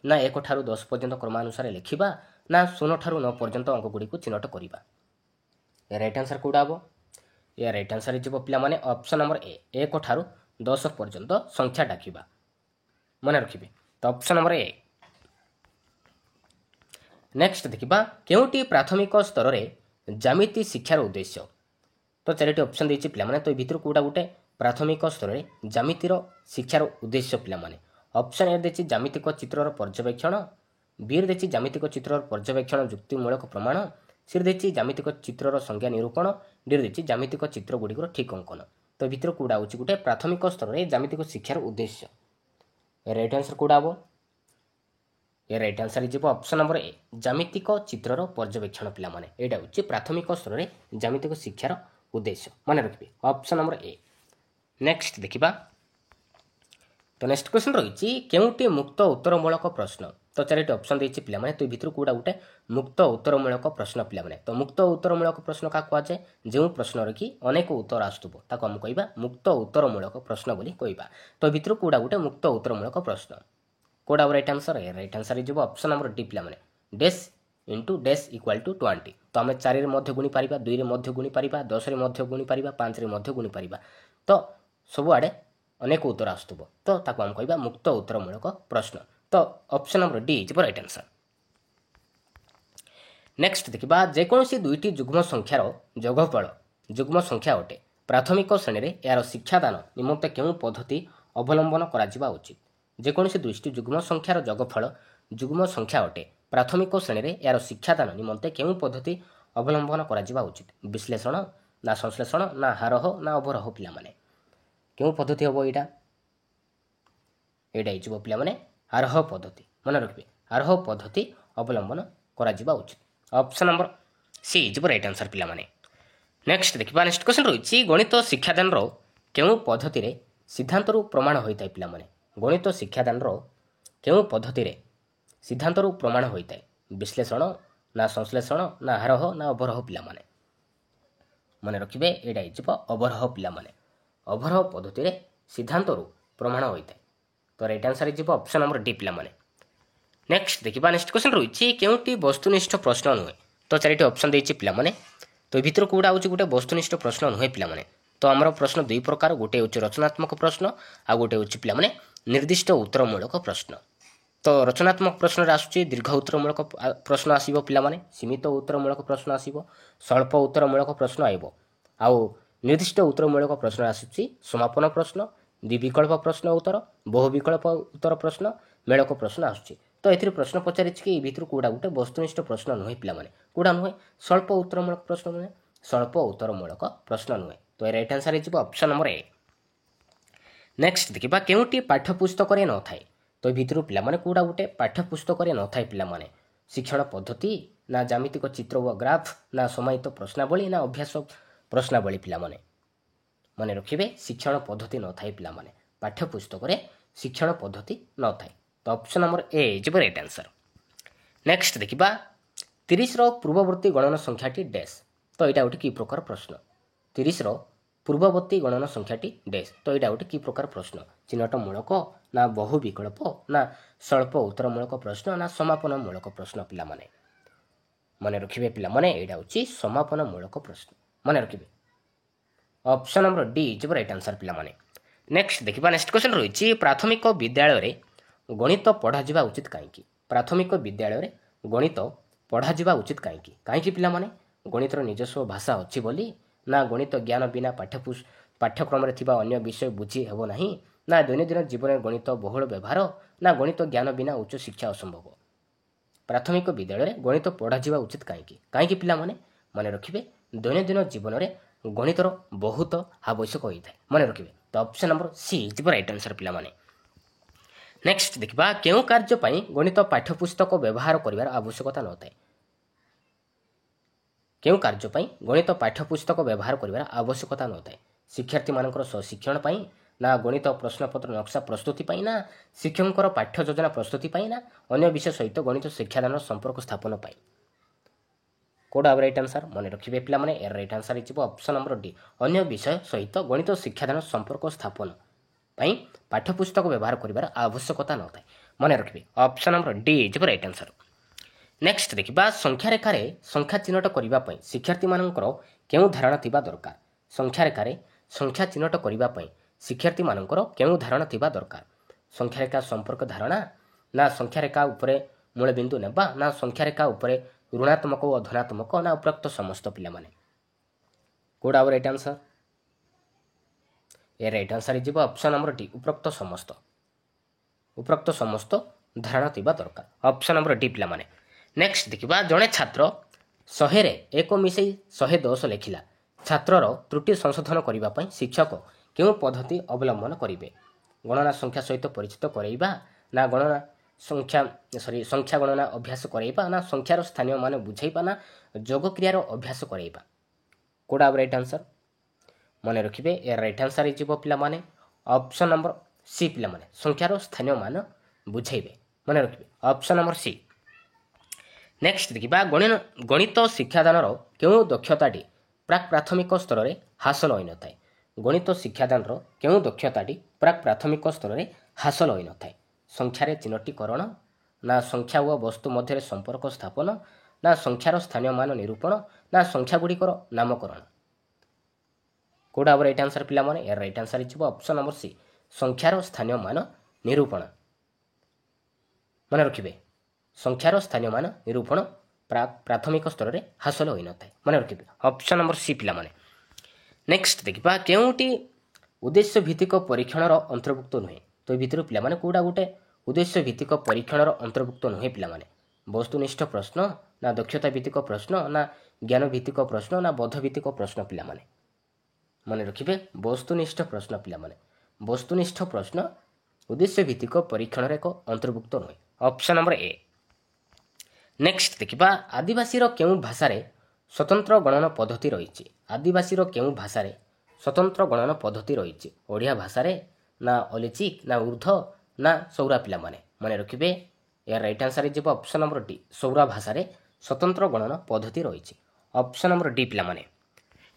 ନା 1 ଠାରୁ 10 ପର୍ଯ୍ୟନ୍ତ କ୍ରମାନୁସାରେ ଲେଖିବା ନା 0 ଠାରୁ 9 ପର୍ଯ୍ୟନ୍ତ ଅଙ୍କଗୁଡ଼ିକୁ ଚିହ୍ନଟ କରିବା? ଏ ରାଇଟ୍ ଆନ୍ସର କେଉଁଟା ହେବ? ଏ ରାଇଟ୍ ଆନ୍ସର ଯିବ ପିଲାମାନେ ଅପସନ୍ ନମ୍ବର ଏ, 1 ଠାରୁ 10 ପର୍ଯ୍ୟନ୍ତ ସଂଖ୍ୟା ଡାକିବା। ମନେ ରଖିବେ ତ ଅପସନ୍ ନମ୍ବର ଏ। ନେକ୍ସଟ ଦେଖିବା କେଉଁଟି ପ୍ରାଥମିକ ସ୍ତରରେ ଜ୍ୟାମିତି ଶିକ୍ଷାର ଉଦ୍ଦେଶ୍ୟ? ତ 4ଟି ଅପସନ୍ ଦେଇଛି ପିଲାମାନେ। ତ ଏ ଭିତରୁ କେଉଁଟା ଗୋଟେ ପ୍ରାଥମିକ ସ୍ତରରେ ଜ୍ୟାମିତିର ଶିକ୍ଷାର ଉଦ୍ଦେଶ୍ୟ? ପିଲାମାନେ ଅପସନ୍ ଏ ଦେଇଛି ଜ୍ୟାମିତିକ ଚିତ୍ରର ପର୍ଯ୍ୟବେକ୍ଷଣ, ବିରେ ଦେଇଛି ଜ୍ୟାମିତିକ ଚିତ୍ରର ପର୍ଯ୍ୟବେକ୍ଷଣ ଯୁକ୍ତିମୂଳକ ପ୍ରମାଣ, ସିରେ ଦେଇଛି ଜ୍ୟାମିତିକ ଚିତ୍ରର ସଂଜ୍ଞା ନିରୂପଣ, ଡିରେ ଦେଇଛି ଜ୍ୟାମିତିକ ଚିତ୍ର ଗୁଡ଼ିକର ଠିକ୍ ଅଙ୍କନ। ତ ଏ ଭିତରୁ କେଉଁଟା ହେଉଛି ଗୋଟେ ପ୍ରାଥମିକ ସ୍ତରରେ ଜ୍ୟାମିତିକ ଶିକ୍ଷାର ଉଦ୍ଦେଶ୍ୟ? ରାଇଟ୍ ଆନ୍ସର କେଉଁଟା ହେବ? ଏ ରାଇଟ୍ ଆନ୍ସର ଯିବ ଅପସନ୍ ନମ୍ବର ଏ, ଜ୍ୟାମିତିକ ଚିତ୍ରର ପର୍ଯ୍ୟବେକ୍ଷଣ। ପିଲାମାନେ ଏଇଟା ହେଉଛି ପ୍ରାଥମିକ ସ୍ତରରେ ଜ୍ୟାମିତିକ ଶିକ୍ଷାର ଉଦ୍ଦେଶ୍ୟ। ମନେ ରଖିବେ ଅପସନ୍ ନମ୍ବର ଏ। ନେକ୍ସଟ ଦେଖିବା, ତ ନେକ୍ସଟ କ୍ୱେଶ୍ଚନ୍ ରହିଛି କେଉଁଟି ମୁକ୍ତ ଉତ୍ତରମୂଳକ ପ୍ରଶ୍ନ? ତ 4ଟି ଅପସନ୍ ଦେଇଛି ପିଲାମାନେ। ତ ଏ ଭିତରୁ କେଉଁଟା ଗୋଟେ ମୁକ୍ତ ଉତ୍ତରମୂଳକ ପ୍ରଶ୍ନ? ପିଲାମାନେ ତ ମୁକ୍ତ ଉତ୍ତରମୂଳକ ପ୍ରଶ୍ନ କାହାକୁ କୁହାଯାଏ? ଯେଉଁ ପ୍ରଶ୍ନର କି ଅନେକ ଉତ୍ତର ଆସୁଥିବ ତାକୁ ଆମେ କହିବା ମୁକ୍ତ ଉତ୍ତରମୂଳକ ପ୍ରଶ୍ନ ବୋଲି କହିବା। ତ ଏ ଭିତରୁ କେଉଁଟା ଗୋଟେ ମୁକ୍ତ ଉତ୍ତରମୂଳକ ପ୍ରଶ୍ନ? କେଉଁଟା ରାଇଟ୍ ଆନ୍ସର? ଏ ରାଇଟ୍ ଆନ୍ସର ଯିବ ଅପସନ୍ ନମ୍ବର ଡି ପିଲାମାନେ, ଡେସ୍ इंटू डैश इक्वाल टू 20 तो आम 4 मध्य गुणी पारिबा 2 रे मध्य गुणी पारिबा 10 रे मध्य गुणी पारिबा 5 रे मध्य गुणी पारिबा तो सबुआड़े अनेक उत्तर आसुब तो ताको आम कहबा मुक्त उत्तरमूलक प्रश्न तो option number D is right answer. Next देखिबा जेकोसी दुईटी जुग्म संख्यार जोगफल जुग्म संख्या अटे प्राथमिक श्रेणी में यार शिक्षादान निमंते केउं पद्धति अवलंबन करा जिबा उचित जेकोसी दुईटी जुग्म संख्यार जोगफल जुग्म संख्या अटे प्राथमिक श्रेणी में यार शिक्षादान निमंते केउं पद्धति अवलंबन करा जिबा उचित विश्लेषण ना संश्लेषण ना हारह ना अवरह पिला माने केउं पद्धति हबो एटा इजिबो पिला माने हारह पद्धति मन रखिबे हारह पद्धति अवलंबन करा जिबा उचित option number C is right answer पिला माने। नेक्स्ट देखिबा नेक्स्ट क्वेश्चन रही गणित शिक्षादान रो केउं पद्धति रे सिद्धांत रु प्रमाण होइताय पिला माने गणित शिक्षादान रो केउं पद्धति रे सिद्धांत रु प्रमाण होइताय विश्लेषण ना संश्लेषण ना हारह ना अवरह पिला माने मन रखिबे एडा इजिबो अवरह पिला माने अवरह पद्धति रे सिद्धांत रु प्रमाण होइताय तो राइट आंसर इजिबो ऑप्शन नंबर डी पिला माने। नेक्स्ट देखिबा नेक्स्ट क्वेश्चन रही केउंटी वस्तुनिष्ठ प्रश्न नुहे तो 4टी ऑप्शन देछि पिला माने तो भीतर कोडा होछि गोटे वस्तुनिष्ठ प्रश्न नुहे पिला माने तो हमर प्रश्न दुई प्रकार गोटे होछि रचनात्मक प्रश्न आ गोटे होछि पिला माने निर्दिष्ट उत्तरमूलक प्रश्न तो रचनात्मक प्रश्न रे आसुछि दीर्घ उत्तरमूलक प्रश्न आसीबो पिला माने सीमित उत्तरमूलक प्रश्न आसीबो स्वल्प उत्तरमूलक प्रश्न आइबो आ निर्दिष्ट उत्तरमूलक प्रश्न आसुछि समापन प्रश्न द्विविकल्प प्रश्न उत्तर बहुविकल्प उत्तर प्रश्न मेलक प्रश्न आसुछि तो एथिर प्रश्न पचारि कि भीतर कोडा गोटे वस्तुनिष्ठ प्रश्न नुहे पिला माने कोडा नुहे स्वल्प उत्तरमूलक प्रश्न नुहे स्वल्प उत्तरमूलक प्रश्न नुहे तो राइट आंसर इजिबो ऑप्शन नंबर ए। नेक्स्ट देखिबा केउटी पाठ्यपुस्तक रे न थाए तो भीतर पिला माने कोडा गोटे पाठ्यपुस्तक रे न थाए पिला माने शिक्षण पद्धति ना ज्यामितिक चित्र व ग्राफ ना समाहित प्रश्नावली ना अभ्यास प्रश्नावली पिला माने मन रखिबे शिक्षण पद्धति न थाए पिला माने पाठ्यपुस्तक रे शिक्षण पद्धति न थाए तो option number A is right answer. Next देखिबा 30 रो पूर्ववर्ती गणन संख्याटी डैश तो एटा गोटे की प्रकार प्रश्न 30 रो पूर्ववर्ती गणन संख्याटी डैश तो एटा गोटे की प्रकार प्रश्न चिन्हट मूलक ना बहु विकल्प ना स्वल्प उत्तरमूलक प्रश्न ना समापन मूलक प्रश्न पिला माने मन रखिबे पिला माने एटा होची समापन मूलक प्रश्न मन रखिबे option number D is right answer पिला माने। नेक्स्ट देखिबा नेक्स्ट क्वेश्चन रही प्राथमिक विद्यालय रे गणित पढ़ा जिबा उचित काईकी प्राथमिक विद्यालय रे गणित पढ़ा जिबा उचित काईकी काईकी पिला माने गणितर निजस्व भाषा अछि बोली ना गणित ज्ञान बिना पाठ्यक्रम रे थिबा अन्य विषय बुझी हेबो नाही ना दैनंदिन जीवन में गणित बहुल व्यवहार ना गणित ज्ञान बिना उच्च शिक्षा असंभव प्राथमिक विद्यालय रे गणित पढ़ा जिबा उचित काईकी काईकी पिला माने मन रखिबे दैनंदिन जीवन रे गणितर बहुत आवश्यक होइथाय मन रखिबे तो option number C is right answer पिला माने। नेक्स्ट देखिबा केउं कार्य पई गणित पाठ्यपुस्तक व्यवहार करिवार आवश्यकता नथाय केउं कार्य पई गणित पाठ्यपुस्तक व्यवहार करिवार आवश्यकता नथाय शिक्षार्थी मानकर शिक्षण पई ना गणित प्रश्नपत्र नक्शा प्रस्तुति पई ना शिक्षकଙ୍କର पाठ्य योजना प्रस्तुति पई ना अन्य विषय सहित गणित शिक्षादान संपर्क स्थापन पई कोड राइट आंसर मन रखिबे पिला माने एर राइट आंसर इजिबो ऑप्शन नंबर डी अन्य विषय सहित गणित शिक्षादान संपर्क स्थापन पई पाठ्यपुस्तक व्यवहार करिवार आवश्यकता नथाय मन रखिबे option number D is right answer. Next देखिबा संख्या रेखा रे संख्या चिन्हट करिबा पई शिक्षार्थी मानकर केउ धारणा थिबा दरकार संख्या रेखा रे संख्या चिन्हट करिबा पई शिक्षार्थी मानकर केउ धारणा थिबा दरकार संख्या रेखा संपर्क धारणा ना संख्या रेखा उपरे मूल बिंदु नेबा ना संख्या रेखा उपरे ऋणात्मक और धनात्मक ना उपरोक्त समस्त पिला माने कोड राइट आंसर ए राइट आंसर इजिबो ऑप्शन नंबर डी उपरोक्त समस्त धारणा थिबा दरकार ऑप्शन नंबर डी पिला माने। नेक्स्ट देखिबा जणे छात्र 100 रे 1 मिसई 110 लेखिला छात्रर त्रुटि संशोधन करिबा पई शिक्षक केउ पद्धति अवलंबन करिवे गणना संख्या सहित परिचित करैबा ना गणना संख्या गणना अभ्यास करैबा ना संख्यार स्थानीय मान बुझाइबा ना जोग क्रियार अभ्यास करैबा कोडा राइट आंसर मन रखिबे ए राइट आंसर इजिबो पिला माने ऑप्शन नंबर सी पिला माने संख्यार स्थानीय मान बुझाइबे मन रखिबे ऑप्शन नंबर सी। नेक्स्ट देखिबा गणित शिक्षादान केउ दक्षताटी प्राक प्राथमिक स्तर रे हासिल होई नथाय गणित शिक्षादान केउ दक्षताटी प्राक प्राथमिक स्तर रे हासिल होई नथाय संख्यारे चिन्हटीकरण ना संख्या व वस्तु मध्य संपर्क स्थापन ନା ସଂଖ୍ୟାର ସ୍ଥାନୀୟ ମାନ ନିରୂପଣ ନା ସଂଖ୍ୟାଗୁଡ଼ିକର ନାମକରଣ। କେଉଁଟା ହେବ ରାଇଟ୍ ଆନ୍ସର ପିଲାମାନେ? ଏହାର ରାଇଟ୍ ଆନ୍ସର ହେଇଯିବ ଅପସନ୍ ନମ୍ବର ସି, ସଂଖ୍ୟାର ସ୍ଥାନୀୟ ମାନ ନିରୂପଣ। ମନେ ରଖିବେ, ସଂଖ୍ୟାର ସ୍ଥାନୀୟ ମାନ ନିରୂପଣ ପ୍ରାଥମିକ ସ୍ତରରେ ହାସଲ ହୋଇନଥାଏ। ମନେ ରଖିବେ ଅପସନ୍ ନମ୍ବର ସି ପିଲାମାନେ। ନେକ୍ସଟ ଦେଖିବା, କେଉଁଟି ଉଦ୍ଦେଶ୍ୟ ଭିତ୍ତିକ ପରୀକ୍ଷଣର ଅନ୍ତର୍ଭୁକ୍ତ ନୁହେଁ? ତ ଏ ଭିତରୁ ପିଲାମାନେ କେଉଁଟା ଗୋଟେ ଉଦ୍ଦେଶ୍ୟ ଭିତ୍ତିକ ପରୀକ୍ଷଣର ଅନ୍ତର୍ଭୁକ୍ତ ନୁହେଁ ପିଲାମାନେ? ବସ୍ତୁନିଷ୍ଠ ପ୍ରଶ୍ନ ନା ଦକ୍ଷତା ଭିତ୍ତିକ ପ୍ରଶ୍ନ ନା ଜ୍ଞାନ ଭିତ୍ତିକ ପ୍ରଶ୍ନ ନା ବୋଧ ଭିତ୍ତିକ ପ୍ରଶ୍ନ ପିଲାମାନେ? ମନେ ରଖିବେ, ବସ୍ତୁନିଷ୍ଠ ପ୍ରଶ୍ନ ପିଲାମାନେ। ବସ୍ତୁନିଷ୍ଠ ପ୍ରଶ୍ନ ଉଦ୍ଦେଶ୍ୟ ଭିତ୍ତିକ ପରୀକ୍ଷଣର ଏକ ଅନ୍ତର୍ଭୁକ୍ତ ନୁହେଁ। Option number A. ନେକ୍ସଟ ଦେଖିବା, ଆଦିବାସୀର କେଉଁ ଭାଷାରେ ସ୍ୱତନ୍ତ୍ର ଗଣନ ପଦ୍ଧତି ରହିଛି? ଆଦିବାସୀର କେଉଁ ଭାଷାରେ ସ୍ୱତନ୍ତ୍ର ଗଣନ ପଦ୍ଧତି ରହିଛି? ଓଡ଼ିଆ ଭାଷାରେ ନା ଅଲିଚିକ ନା ଉର୍ଦ୍ଧ ନା ସୌରା ପିଲାମାନେ? ମନେ ରଖିବେ, ଏହାର ରାଇଟ୍ ଆନ୍ସର ହେଇଯିବ ଅପସନ୍ ନମ୍ବର ଡି, ସୌରା ଭାଷାରେ ସ୍ୱତନ୍ତ୍ର ଗଣନ ପଦ୍ଧତି ରହିଛି। ଅପସନ୍ ନମ୍ବର ଡି ପିଲାମାନେ।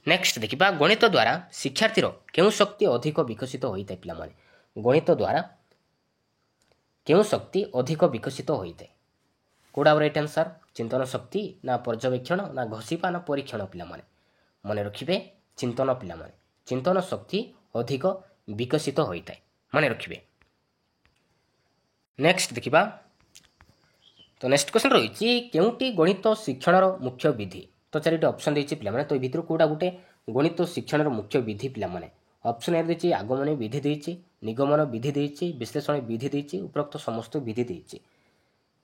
ନେକ୍ସଟ ଦେଖିବା, ଗଣିତ ଦ୍ୱାରା ଶିକ୍ଷାର୍ଥୀର କେଉଁ ଶକ୍ତି ଅଧିକ ବିକଶିତ ହୋଇଥାଏ ପିଲାମାନେ? ଗଣିତ ଦ୍ୱାରା କେଉଁ ଶକ୍ତି ଅଧିକ ବିକଶିତ ହୋଇଥାଏ? କେଉଁଟା ରାଇଟ୍ ଆନ୍ସର? ଚିନ୍ତନ ଶକ୍ତି ନା ପର୍ଯ୍ୟବେକ୍ଷଣ ନା ଘୋଷିବା ନା ପରୀକ୍ଷଣ ପିଲାମାନେ? ମନେ ରଖିବେ, ଚିନ୍ତନ ପିଲାମାନେ। ଚିନ୍ତନ ଶକ୍ତି ଅଧିକ ବିକଶିତ ହୋଇଥାଏ। ମନେ ରଖିବେ। ନେକ୍ସଟ ଦେଖିବା, ତ ନେକ୍ସଟ କ୍ୱେଶ୍ଚନ୍ ରହିଛି, କେଉଁଟି ଗଣିତ ଶିକ୍ଷଣର ମୁଖ୍ୟ ବିଧି? ତ ଚାରିଟି ଅପସନ୍ ଦେଇଛି ପିଲାମାନେ, ତ ଏ ଭିତରୁ କେଉଁଟା ଗୋଟେ ଗଣିତ ଶିକ୍ଷଣର ମୁଖ୍ୟ ବିଧି ପିଲାମାନେ? ଅପସନ୍ ଏ ଦେଇଛି ଆଗମନ ବିଧି ଦେଇଛି, ନିଗମନ ବିଧି ଦେଇଛି, ବିଶ୍ଳେଷଣ ବିଧି ଦେଇଛି, ଉପରୋକ୍ତ ସମସ୍ତ ବିଧି ଦେଇଛି।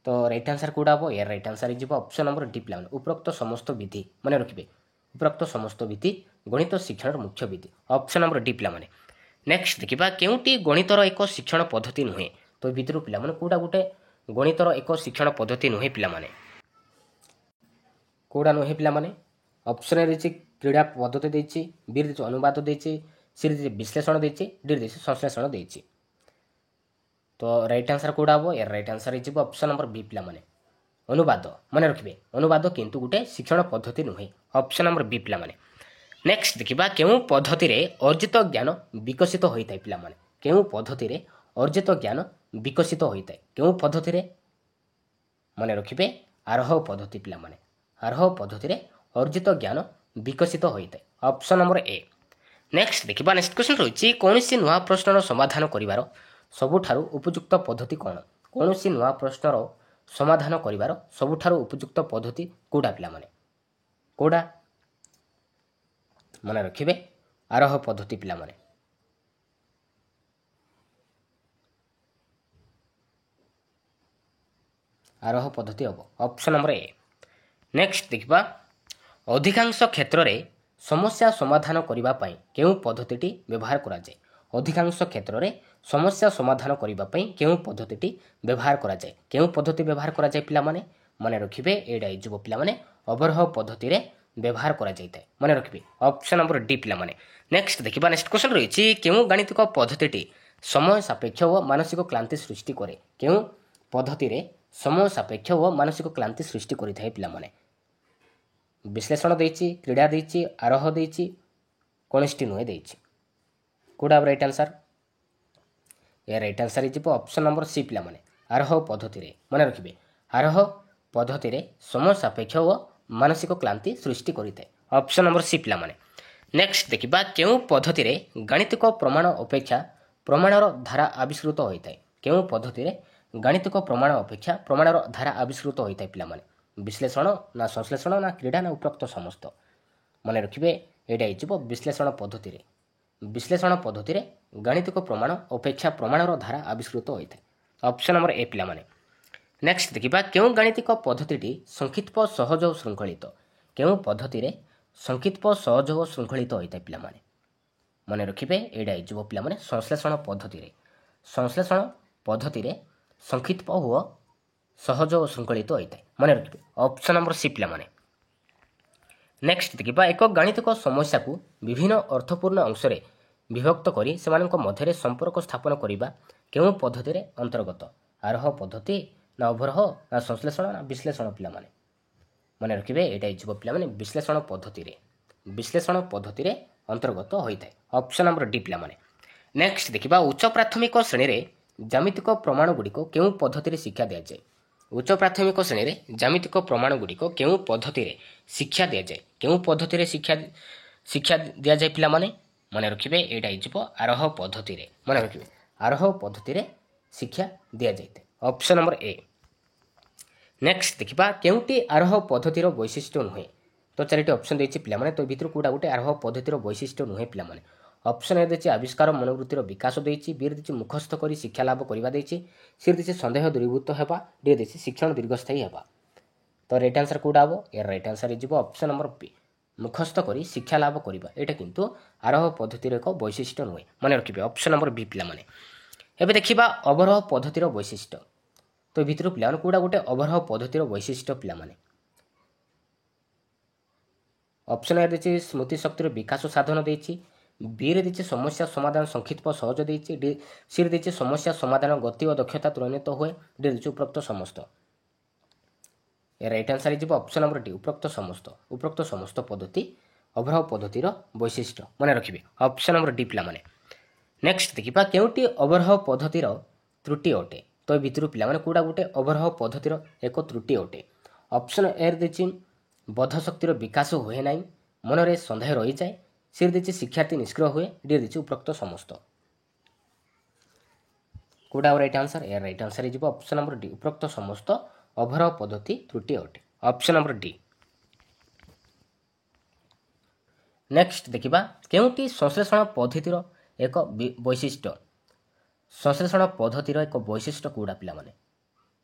ତ ରାଇଟ୍ ଆନ୍ସର କେଉଁଟା ହେବ? ଏହାର ରାଇଟ୍ ଆନ୍ସର ହେଇଯିବ ଅପସନ୍ ନମ୍ବର ଡି ପିଲାମାନେ, ଉପରୋକ୍ତ ସମସ୍ତ ବିଧି। ମନେ ରଖିବେ, ଉପରୋକ୍ତ ସମସ୍ତ ବିଧି ଗଣିତ ଶିକ୍ଷଣର ମୁଖ୍ୟ ବିଧି। ଅପସନ୍ ନମ୍ବର ଡି ପିଲାମାନେ। ନେକ୍ସଟ ଦେଖିବା, କେଉଁଟି ଗଣିତର ଏକ ଶିକ୍ଷଣ ପଦ୍ଧତି ନୁହେଁ? ତ ଏ ଭିତରୁ ପିଲାମାନେ କେଉଁଟା ଗୋଟେ ଗଣିତର ଏକ ଶିକ୍ଷଣ ପଦ୍ଧତି ନୁହେଁ ପିଲାମାନେ? କେଉଁଟା ନୁହେଁ ପିଲାମାନେ? ଅପସନ୍ ଏ ଦେଇଛି କ୍ରୀଡ଼ା ପଦ୍ଧତି ଦେଇଛି, ବି ଦେଇଛି ଅନୁବାଦ ଦେଇଛି, ସି ଦେଇଛି ବିଶ୍ଳେଷଣ ଦେଇଛି, ଡି ଦେଇଛି ସଂଶ୍ଳେଷଣ ଦେଇଛି। ତ ରାଇଟ୍ ଆନ୍ସର କେଉଁଟା ହେବ? ଏହାର ରାଇଟ୍ ଆନ୍ସର ହେଇଯିବ ଅପସନ୍ ନମ୍ବର ବି ପିଲାମାନେ, ଅନୁବାଦ। ମନେ ରଖିବେ, ଅନୁବାଦ କିନ୍ତୁ ଗୋଟେ ଶିକ୍ଷଣ ପଦ୍ଧତି ନୁହେଁ। ଅପସନ୍ ନମ୍ବର ବି ପିଲାମାନେ। ନେକ୍ସଟ ଦେଖିବା, କେଉଁ ପଦ୍ଧତିରେ ଅର୍ଜିତ ଜ୍ଞାନ ବିକଶିତ ହୋଇଥାଏ ପିଲାମାନେ? କେଉଁ ପଦ୍ଧତିରେ ଅର୍ଜିତ ଜ୍ଞାନ ବିକଶିତ ହୋଇଥାଏ? କେଉଁ ପଦ୍ଧତିରେ? ମନେ ରଖିବେ, ଆରୋହ ପଦ୍ଧତି ପିଲାମାନେ। ଆରୋହ ପଦ୍ଧତିରେ ଅର୍ଜିତ ଜ୍ଞାନ ବିକଶିତ ହୋଇଥାଏ। Option number A. ନେକ୍ସଟ ଦେଖିବା, ନେକ୍ସଟ କ୍ୱେଶ୍ଚନ୍ ରହିଛି, କୌଣସି ନୂଆ ପ୍ରଶ୍ନର ସମାଧାନ କରିବାର ସବୁଠାରୁ ଉପଯୁକ୍ତ ପଦ୍ଧତି କ'ଣ? କୌଣସି ନୂଆ ପ୍ରଶ୍ନର ସମାଧାନ କରିବାର ସବୁଠାରୁ ଉପଯୁକ୍ତ ପଦ୍ଧତି କେଉଁଟା ପିଲାମାନେ? କେଉଁଟା? ମନେ ରଖିବେ, ଆରୋହ ପଦ୍ଧତି ପିଲାମାନେ। ଆରୋହ ପଦ୍ଧତି ହେବ ଅପସନ୍ ନମ୍ବର ଏ। ନେକ୍ସଟ ଦେଖିବା, ଅଧିକାଂଶ କ୍ଷେତ୍ରରେ ସମସ୍ୟା ସମାଧାନ କରିବା ପାଇଁ କେଉଁ ପଦ୍ଧତିଟି ବ୍ୟବହାର କରାଯାଏ? ଅଧିକାଂଶ କ୍ଷେତ୍ରରେ ସମସ୍ୟା ସମାଧାନ କରିବା ପାଇଁ କେଉଁ ପଦ୍ଧତିଟି ବ୍ୟବହାର କରାଯାଏ? କେଉଁ ପଦ୍ଧତି ବ୍ୟବହାର କରାଯାଏ ପିଲାମାନେ? ମନେ ରଖିବେ, ଏଇଟା ହେଇଯିବ ପିଲାମାନେ ଅବରୋହ ପଦ୍ଧତିରେ ବ୍ୟବହାର କରାଯାଇଥାଏ। ମନେ ରଖିବେ, ଅପସନ୍ ନମ୍ବର ଡି ପିଲାମାନେ। ନେକ୍ସଟ ଦେଖିବା, ନେକ୍ସଟ କ୍ୱେଶ୍ଚନ୍ ରହିଛି, କେଉଁ ଗାଣିତିକ ପଦ୍ଧତିଟି ସମୟ ସାପେକ୍ଷ ଓ ମାନସିକ କ୍ଳାନ୍ତି ସୃଷ୍ଟି କରେ? କେଉଁ ପଦ୍ଧତିରେ ସମୟ ସାପେକ୍ଷ ଓ ମାନସିକ କ୍ଳାନ୍ତି ସୃଷ୍ଟି କରିଥାଏ ପିଲାମାନେ? ବିଶ୍ଳେଷଣ ଦେଇଛି, କ୍ରୀଡ଼ା ଦେଇଛି, ଆରୋହ ଦେଇଛି, କୌଣସିଟି ନୁହେଁ ଦେଇଛି। କେଉଁଟା ରାଇଟ୍ ଆନ୍ସର? ଏ ରାଇଟ୍ ଆନ୍ସର ହେଇଯିବ ଅପସନ୍ ନମ୍ବର ସି ପିଲାମାନେ, ଆରୋହ ପଦ୍ଧତିରେ। ମନେ ରଖିବେ, ଆରୋହ ପଦ୍ଧତିରେ ସମୟ ସାପେକ୍ଷ ଓ ମାନସିକ କ୍ଳାନ୍ତି ସୃଷ୍ଟି କରିଥାଏ। ଅପସନ୍ ନମ୍ବର ସି ପିଲାମାନେ। ନେକ୍ସଟ ଦେଖିବା, କେଉଁ ପଦ୍ଧତିରେ ଗାଣିତିକ ପ୍ରମାଣ ଅପେକ୍ଷା ପ୍ରମାଣର ଧାରା ଆବିଷ୍କୃତ ହୋଇଥାଏ? କେଉଁ ପଦ୍ଧତିରେ ଗାଣିତିକ ପ୍ରମାଣ ଅପେକ୍ଷା ପ୍ରମାଣର ଧାରା ଆବିଷ୍କୃତ ହୋଇଥାଏ ପିଲାମାନେ? ବିଶ୍ଳେଷଣ ନା ସଂଶ୍ଳେଷଣ ନା କ୍ରୀଡ଼ା ନା ଉପରୋକ୍ତ ସମସ୍ତ? ମନେ ରଖିବେ, ଏଇଟା ହେଇଯିବ ବିଶ୍ଳେଷଣ ପଦ୍ଧତିରେ। ବିଶ୍ଳେଷଣ ପଦ୍ଧତିରେ ଗାଣିତିକ ପ୍ରମାଣ ଅପେକ୍ଷା ପ୍ରମାଣର ଧାରା ଆବିଷ୍କୃତ ହୋଇଥାଏ। ଅପସନ୍ ନମ୍ବର ଏ ପିଲାମାନେ। ନେକ୍ସଟ ଦେଖିବା, କେଉଁ ଗାଣିତିକ ପଦ୍ଧତିଟି ସଂକ୍ଷିପ୍ତ ସହଜ ଓ ଶୃଙ୍ଖଳିତ? କେଉଁ ପଦ୍ଧତିରେ ସଂକ୍ଷିପ୍ତ ସହଜ ଓ ଶୃଙ୍ଖଳିତ ହୋଇଥାଏ ପିଲାମାନେ? ମନେ ରଖିବେ, ଏଇଟା ହେଇଯିବ ପିଲାମାନେ ସଂଶ୍ଳେଷଣ ପଦ୍ଧତିରେ। ସଂଶ୍ଳେଷଣ ପଦ୍ଧତିରେ ସଂକ୍ଷିପ୍ତ ଓ ସହଜ ଓ ଶୃଙ୍ଖଳିତ ହୋଇଥାଏ। ମନେ ରଖିବେ, ଅପସନ୍ ନମ୍ବର ସି ପିଲାମାନେ। ନେକ୍ସଟ ଦେଖିବା, ଏକ ଗାଣିତିକ ସମସ୍ୟାକୁ ବିଭିନ୍ନ ଅର୍ଥପୂର୍ଣ୍ଣ ଅଂଶରେ ବିଭକ୍ତ କରି ସେମାନଙ୍କ ମଧ୍ୟରେ ସମ୍ପର୍କ ସ୍ଥାପନ କରିବା କେଉଁ ପଦ୍ଧତିରେ ଅନ୍ତର୍ଗତ? ଆରୋହ ପଦ୍ଧତି ନା ଅବରୋହ ନା ସଂଶ୍ଳେଷଣ ନା ବିଶ୍ଳେଷଣ ପିଲାମାନେ? ମନେ ରଖିବେ, ଏଇଟା ହେଇଯିବ ପିଲାମାନେ ବିଶ୍ଳେଷଣ ପଦ୍ଧତିରେ। ବିଶ୍ଳେଷଣ ପଦ୍ଧତିରେ ଅନ୍ତର୍ଗତ ହୋଇଥାଏ। ଅପସନ୍ ନମ୍ବର ଡି ପିଲାମାନେ। ନେକ୍ସଟ ଦେଖିବା, ଉଚ୍ଚ ପ୍ରାଥମିକ ଶ୍ରେଣୀରେ ଜ୍ୟାମିତିକ ପ୍ରମାଣ ଗୁଡ଼ିକ କେଉଁ ପଦ୍ଧତିରେ ଶିକ୍ଷା ଦିଆଯାଏ? ଉଚ୍ଚ ପ୍ରାଥମିକ ଶ୍ରେଣୀରେ ଜ୍ୟାମିତିକ ପ୍ରମାଣଗୁଡ଼ିକ କେଉଁ ପଦ୍ଧତିରେ ଶିକ୍ଷା ଦିଆଯାଏ? କେଉଁ ପଦ୍ଧତିରେ ଶିକ୍ଷା ଦିଆଯାଏ ପିଲାମାନେ? ମନେ ରଖିବେ, ଏଇଟା ହେଇଯିବ ଆରୋହ ପଦ୍ଧତିରେ। ମନେ ରଖିବେ, ଆରୋହ ପଦ୍ଧତିରେ ଶିକ୍ଷା ଦିଆଯାଇଥାଏ। Option number A. ନେକ୍ସଟ ଦେଖିବା, କେଉଁଟି ଆରୋହ ପଦ୍ଧତିର ବୈଶିଷ୍ଟ୍ୟ ନୁହେଁ? ତ ଚାରିଟି ଅପସନ୍ ଦେଇଛି ପିଲାମାନେ, ତ ଭିତରୁ କେଉଁଟା ଗୋଟେ ଆରୋହ ପଦ୍ଧତିର ବୈଶିଷ୍ଟ୍ୟ ନୁହେଁ ପିଲାମାନେ? ଅପସନ୍ ଏ ଦେଇଛି ଆବିଷ୍କାର ମନୋବୃତ୍ତିର ବିକାଶ ଦେଇଛି, ବି ଦେଇଛି ମୁଖସ୍ଥ କରି ଶିକ୍ଷା ଲାଭ କରିବା ଦେଇଛି, ସି ଦେଇଛି ସନ୍ଦେହ ଦୂରୀଭୂତ ହେବା, ଡି ଦେଇଛି ଶିକ୍ଷଣ ଦୀର୍ଘସ୍ଥାୟୀ ହେବା। ତ ରାଇଟ୍ ଆନ୍ସର କେଉଁଟା ହେବ? ଏହାର ରାଇଟ୍ ଆନ୍ସର ହେଇଯିବ ଅପସନ୍ ନମ୍ବର ବି, ମୁଖସ୍ଥ କରି ଶିକ୍ଷା ଲାଭ କରିବା। ଏଇଟା କିନ୍ତୁ ଆରୋହ ପଦ୍ଧତିର ଏକ ବୈଶିଷ୍ଟ୍ୟ ନୁହେଁ। ମନେ ରଖିବେ, ଅପସନ୍ ନମ୍ବର ବି ପିଲାମାନେ। ଏବେ ଦେଖିବା ଅବରୋହ ପଦ୍ଧତିର ବୈଶିଷ୍ଟ୍ୟ। ତ ଭିତରୁ ପିଲାମାନେ କେଉଁଟା ଗୋଟେ ଅବରୋହ ପଦ୍ଧତିର ବୈଶିଷ୍ଟ୍ୟ ପିଲାମାନେ? ଅପସନ୍ ଏ ଦେଇଛି ସ୍ମୃତି ଶକ୍ତିର ବିକାଶ ସାଧନ ଦେଇଛି, ବିରେ ଦେଇଛି ସମସ୍ୟା ସମାଧାନ ସଂକ୍ଷିପ୍ତ ସହଜ ଦେଇଛି, ଡି ସିରେ ଦେଇଛି ସମସ୍ୟା ସମାଧାନ ଗତି ଓ ଦକ୍ଷତା ତ୍ୱରାନ୍ୱିତ ହୁଏ, ଡି ଦେଇଛି ଉପରୋକ୍ତ ସମସ୍ତ। ଏ ରାଇଟ୍ ଆନ୍ସର ହେଇଯିବ ଅପସନ୍ ନମ୍ବର ଡି, ଉପରୋକ୍ତ ସମସ୍ତ ପଦ୍ଧତି ଅବରୋହ ପଦ୍ଧତିର ବୈଶିଷ୍ଟ୍ୟ। ମନେ ରଖିବେ, ଅପସନ୍ ନମ୍ବର ଡି ପିଲାମାନେ। ନେକ୍ସଟ ଦେଖିବା, କେଉଁଟି ଅବରୋହ ପଦ୍ଧତିର ତ୍ରୁଟି ଅଟେ? ତ ଏ ଭିତରୁ ପିଲାମାନେ କେଉଁଟା ଗୋଟେ ଅବରୋହ ପଦ୍ଧତିର ଏକ ତ୍ରୁଟି ଅଟେ? ଅପସନ୍ ଏ ଦେଇଛି ବୋଧ ଶକ୍ତିର ବିକାଶ ହୁଏ ନାହିଁ, ମନରେ ସନ୍ଦେହ ରହିଯାଏ, ସି ଦେଇଛି ଶିକ୍ଷାର୍ଥୀ ନିଷ୍କ୍ରିୟ ହୁଏ, ଡି ଦେଇଛି ଉପରୋକ୍ତ ସମସ୍ତ। କେଉଁଟା ରାଇଟ୍ ଆନ୍ସର? ଏହାର ରାଇଟ୍ ଆନ୍ସର ହେଇଯିବ ଅପସନ୍ ନମ୍ବର ଡି, ଉପରୋକ୍ତ ସମସ୍ତ ଅବରୋହ ପଦ୍ଧତି ତ୍ରୁଟି ଅଟେ। Option number D. ନେକ୍ସଟ ଦେଖିବା, କେଉଁଟି ସଂଶ୍ଳେଷଣ ପଦ୍ଧତିର ଏକ ବୈଶିଷ୍ଟ୍ୟ? ସଂଶ୍ଳେଷଣ ପଦ୍ଧତିର ଏକ ବୈଶିଷ୍ଟ୍ୟ କେଉଁଟା ପିଲାମାନେ?